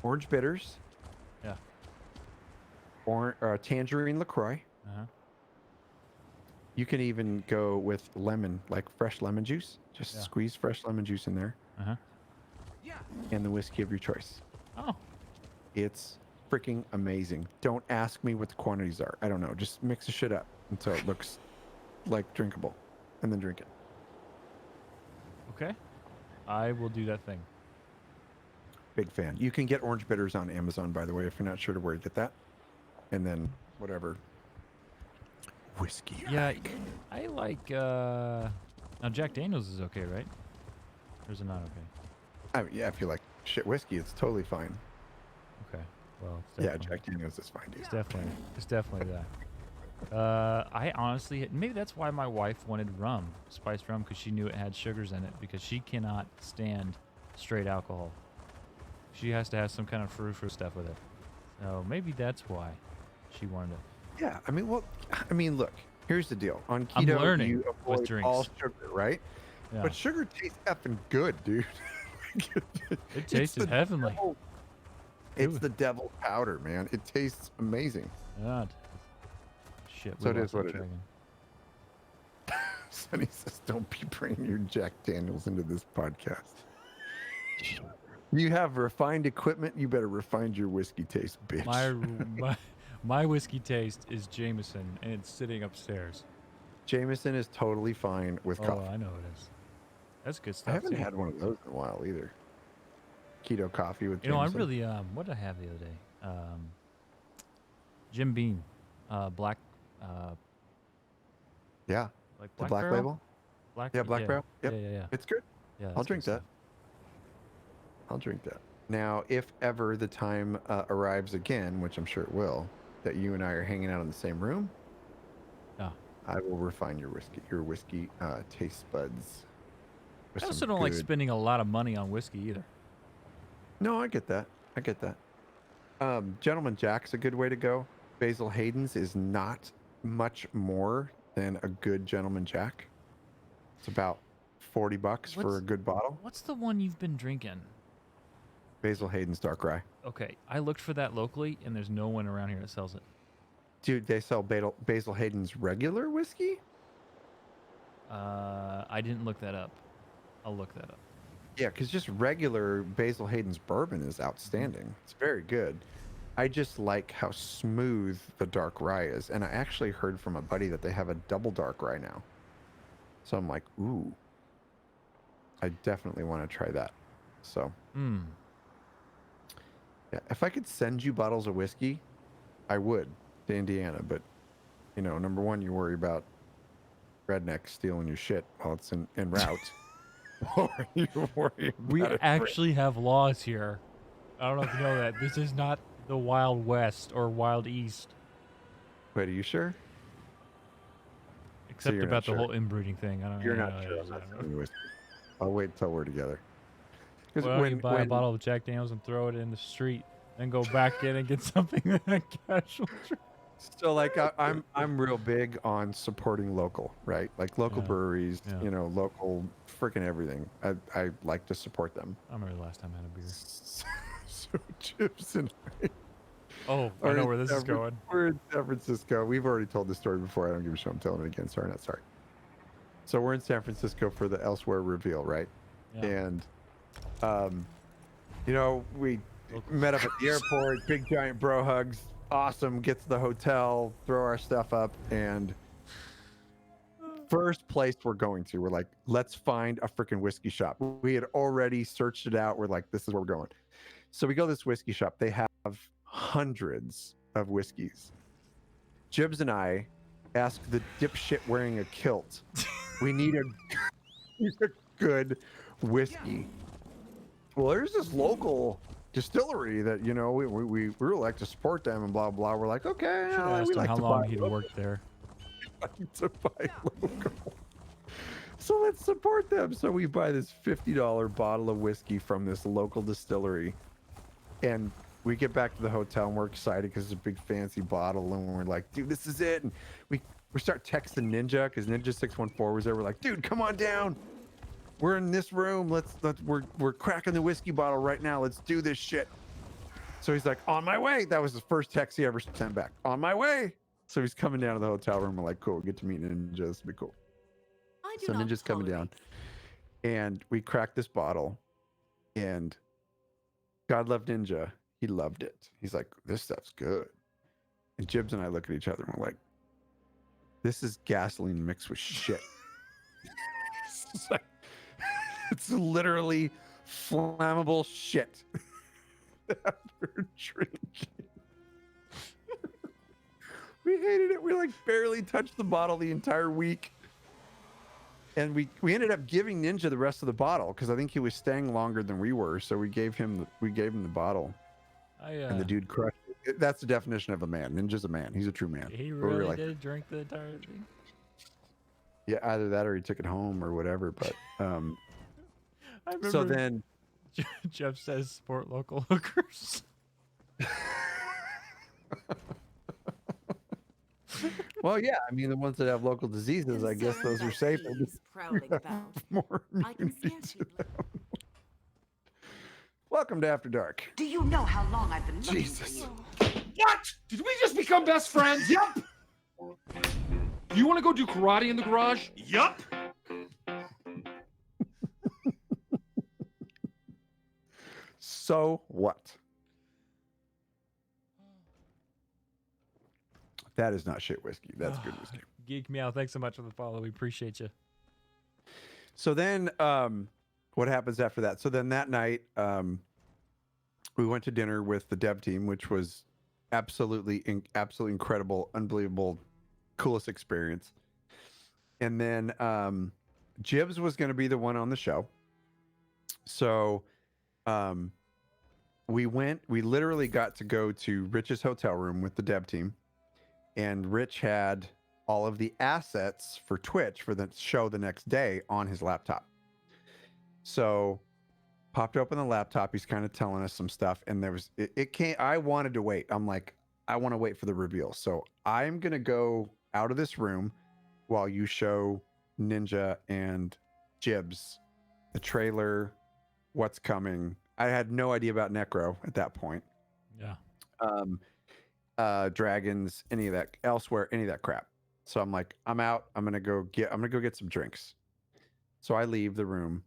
Orange bitters, Yeah. tangerine LaCroix, Uh huh. You can even go with lemon, like fresh lemon juice. Just Yeah. squeeze fresh lemon juice in there Uh-huh. and the whiskey of your choice. Oh, It's freaking amazing. Don't ask me what the quantities are. I don't know. Just mix the shit up until it looks like drinkable and then drink it. okay. I will do that thing. Big fan. You can get orange bitters on Amazon, by the way, if you're not sure to where to get that. And then whatever whiskey you Yeah, like. I like, now Jack Daniels is okay, right? Or is it not okay? I mean, yeah, if you like shit whiskey, it's totally fine. Okay. Well, it's Yeah, definitely, Jack Daniels is fine, dude. it's definitely that. I honestly, maybe that's why my wife wanted rum, spiced rum, because she knew it had sugars in it, because she cannot stand straight alcohol. She has to have some kind of frou-frou stuff with it. So maybe that's why she wanted it. Yeah, I mean, well, look, here's the deal. On I'm keto, learning you with avoid drinks. all sugar, right? Yeah. But sugar tastes effing good, dude. It It's tasted the heavenly. devil- It's Ooh. the devil's powder, man. It tastes amazing. God. Shit. So we it is lost what our it is. dragon. Sonny says, don't be bringing your Jack Daniels into this podcast. You have refined equipment. You better refine your whiskey taste, bitch. My whiskey taste is Jameson, and it's sitting upstairs. Jameson is totally fine with Oh, coffee. I know it is. That's good I stuff. haven't too. had one of those in a while either. Keto coffee with You know, I Jameson. really what did I have the other day? Jim Beam, black, Yeah, like the black black barrel? label. Yeah, Black Barrel. Yep. Yeah. It's good. Yeah, I'll that's drink good that. stuff. I'll drink that. Now, if ever the time arrives again, which I'm sure it will, that you and I are hanging out in the same room, Yeah. I will refine your whiskey taste buds. with I also some don't like good- spending a lot of money on whiskey either. No, I get that. Gentleman Jack's a good way to go. Basil Hayden's is not much more than a good Gentleman Jack. It's about $40 for What's- a good bottle. What's the one you've been drinking? Basil Hayden's Dark Rye. Okay, I looked for that locally, and there's no one around here that sells it. Dude, they sell Basil Hayden's regular whiskey? I didn't look that up. I'll look that up. Yeah, because just regular Basil Hayden's bourbon is outstanding. It's very good. I just like how smooth the dark rye is. And I actually heard from a buddy that they have a double dark rye now. So I'm like, ooh, I definitely want to try that. So, yeah, if I could send you bottles of whiskey, I would to Indiana. But, you know, number one, you worry about rednecks stealing your shit while it's en route. Or you worry We about it actually have laws here. I don't know if you know that. This is not the Wild West or Wild East, Wait, are you sure? except you're not about the sure. whole inbreeding thing. I don't You're know. not sure. I'm not sending you whiskey. I'll wait until we're together. Because Well, you buy a bottle of Jack Daniels and throw it in the street, then go back in and get something that casual. so like I'm real big on supporting local, right? Like local Yeah. breweries, Yeah. you know, local freaking everything. I like to support them. I remember the last time I had a beer. So Jibbs and I Oh, I are know in where this is San going. We're in San Francisco. We've already told the story before. I don't give a shit. I'm telling it again. Sorry, not sorry. So we're in San Francisco for the Elsewhere reveal, right? Yeah. And, you know, we met up at the airport, big giant bro hugs, awesome, get to the hotel, throw our stuff up, and first place we're going to, we're like, let's find a freaking whiskey shop. We had already searched it out. We're like, this is where we're going. So we go to this whiskey shop. They have hundreds of whiskeys. Jibbs and I ask the dipshit wearing a kilt, we need a good whiskey. Well, there's this local distillery that, you know, we really like to support them and blah blah. We're like, okay, Should have we asked him like how to long buy he'd local. worked there. Like to buy local. So let's support them. So we buy this $50 bottle of whiskey from this local distillery, and we get back to the hotel and we're excited because it's a big fancy bottle, and we're like, dude, this is it. And we start texting Ninja because Ninja 614 was there. We're like, dude, come on down. We're in this room. We're cracking the whiskey bottle right now. Let's do this shit. So he's like, on my way. That was the first text he ever sent back. On my way. So he's coming down to the hotel room. We're like, cool, get to meet Ninja. This will be cool. I do So not Ninja's coming down. And we cracked this bottle. And God loved Ninja. He loved it. He's like, this stuff's good. And Jibbs and I look at each other and we're like, this is gasoline mixed with shit. It's like, it's literally flammable shit. After drinking. We hated it. We like barely touched the bottle the entire week. And we ended up giving Ninja the rest of the bottle because I think he was staying longer than we were. So we gave him the bottle. And the dude crushed it. That's the definition of a man. Ninja's a man. He's a true man. He But we were really like, did drink the entire thing. yeah, either that or he took it home or whatever. But I remember so then Jeff says support local hookers. well, yeah, I mean the ones that have local diseases, I guess those are safer. Prowling about. More I can immunity scan to you. them. Welcome to After Dark. Do you know how long I've been looking Jesus. for you? What? Did we just become best friends? Yup. You want to go do karate in the garage? Yup. So what? That is not shit whiskey. That's good whiskey. Geek Meow, thanks so much for the follow. We appreciate you. So then, what happens after that? So then that night, we went to dinner with the dev team, which was absolutely incredible, unbelievable, coolest experience. And then Jibbs was going to be the one on the show. So we literally got to go to Rich's hotel room with the dev team. And Rich had all of the assets for Twitch for the show the next day on his laptop. So popped open the laptop. He's kind of telling us some stuff. And I wanted to wait. I'm like, I want to wait for the reveal. So I'm going to go out of this room while you show Ninja and Jibbs the trailer, what's coming. I had no idea about Necro at that point. Yeah. Dragons, any of that elsewhere, any of that crap. So I'm like, I'm out. I'm gonna go get some drinks. So I leave the room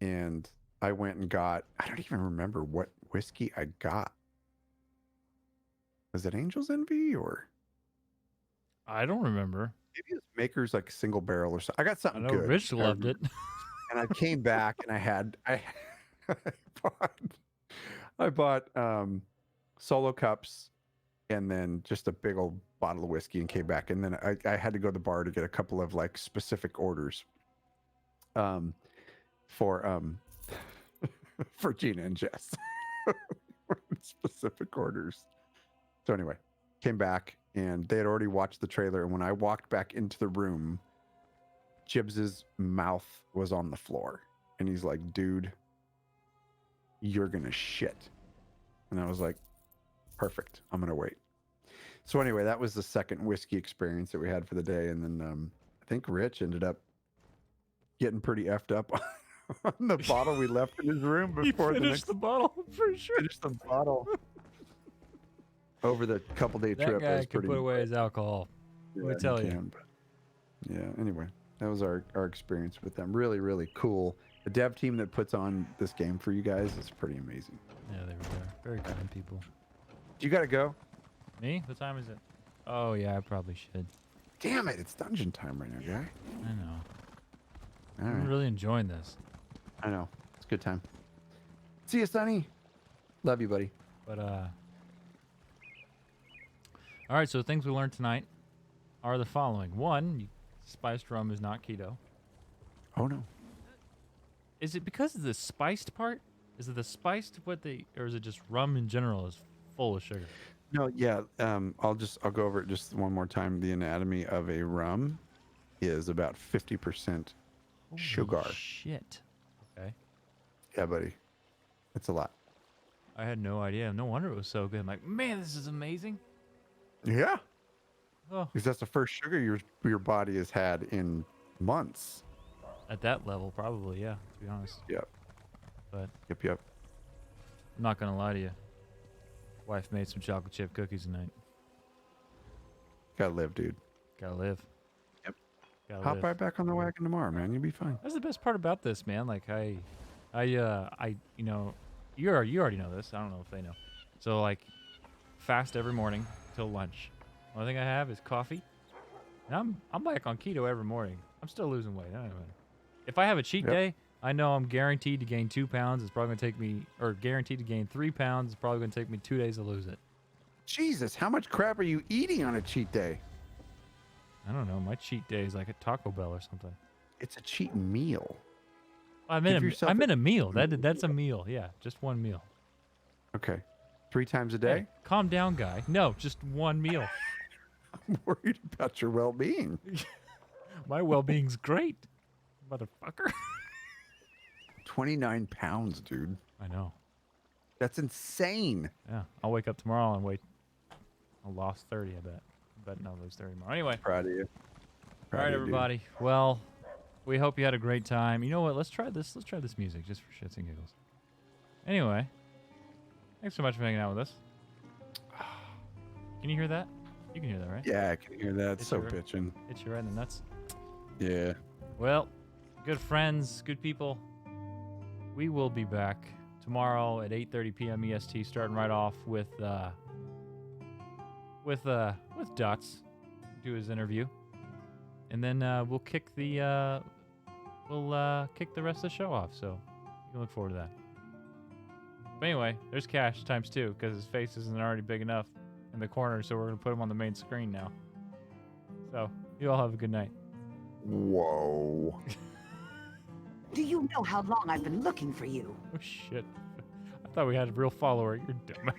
and I went and got, I don't even remember what whiskey I got. Was it Angel's Envy or? I don't remember. Maybe it's Maker's like single barrel or something. I got I something know good. Rich loved it. And I came back and I bought solo cups and then just a big old bottle of whiskey and came back. And then I had to go to the bar to get a couple of like specific orders for for Gina and Jess. Specific orders. So anyway, came back and they had already watched the trailer. And when I walked back into the room, Jibbs's mouth was on the floor. And he's like, dude, you're going to shit. And I was like, perfect. I'm going to wait. So anyway, that was the second whiskey experience that we had for the day. And then I think Rich ended up getting pretty effed up on the bottle we left in his room before He finished the bottle, for sure. finished the bottle over the couple-day That trip. guy Was can pretty put away his alcohol. yeah, Let me tell he you. can, but yeah, anyway, that was our experience with them. Really, really cool. The dev team that puts on this game for you guys is pretty amazing. Yeah, they were very kind people. You got to go? Me? What time is it? Oh, yeah, I probably should. Damn it, it's dungeon time right now, guy. I know. All I'm right. really enjoying this. I know. It's a good time. See you, Sonny. Love you, buddy. But, all right, so things we learned tonight are the following. One, spiced rum is not keto. Oh, no. Is it because of the spiced part? Is it the spiced or is it just rum in general is full of sugar? No, yeah. I'll go over it just one more time. The anatomy of a rum is about 50% sugar. Holy shit. Okay. Yeah, buddy. It's a lot. I had no idea. No wonder it was so good. I'm like, man, this is amazing. Yeah. Oh, Because that's the first sugar your body has had in months. at that level, probably, yeah, to be honest. Yep. But Yep. I'm not going to lie to you. Wife made some chocolate chip cookies tonight. Gotta live, dude. Gotta live. Yep. Gotta Hop live. right back on the wagon tomorrow, man. You'll be fine. That's the best part about this, man. Like you know, you already know this. I don't know if they know. So like, fast every morning till lunch. Only thing I have is coffee. And I'm back on keto every morning. I'm still losing weight. I don't know. If I have a cheat day, I know I'm guaranteed to gain 2 pounds. It's probably gonna take me, or guaranteed to gain 3 pounds. It's probably gonna take me 2 days to lose it. Jesus, how much crap are you eating on a cheat day? I don't know. My cheat day is like a Taco Bell or something. It's a cheat meal. I'm Give in yourself a meal. That's a meal. Yeah, just one meal. Okay. 3 times a day? Hey, calm down, guy. No, just one meal. I'm worried about your well-being. My well-being's great, motherfucker. 29 pounds, dude. I know. That's insane. Yeah, I'll wake up tomorrow and wait. I lost 30, I bet. I bet I'll lose 30 more. Anyway. Proud of you. All right, everybody. Well, we hope you had a great time. You know what? Let's try this. Let's try this music just for shits and giggles. Anyway, thanks so much for hanging out with us. Can you hear that? You can hear that, right? Yeah, I can hear that. It's So your- bitching. Hits you right in the nuts. Yeah. Well, good friends, good people. We will be back tomorrow at 8:30 p.m. EST, starting right off with Dots, do his interview, and then we'll kick the rest of the show off. So you can look forward to that. But anyway, there's Kash ×2 because his face isn't already big enough in the corner, so we're gonna put him on the main screen now. So you all have a good night. Whoa. Do you know how long I've been looking for you? Oh shit! I thought we had a real follower. You're dumb.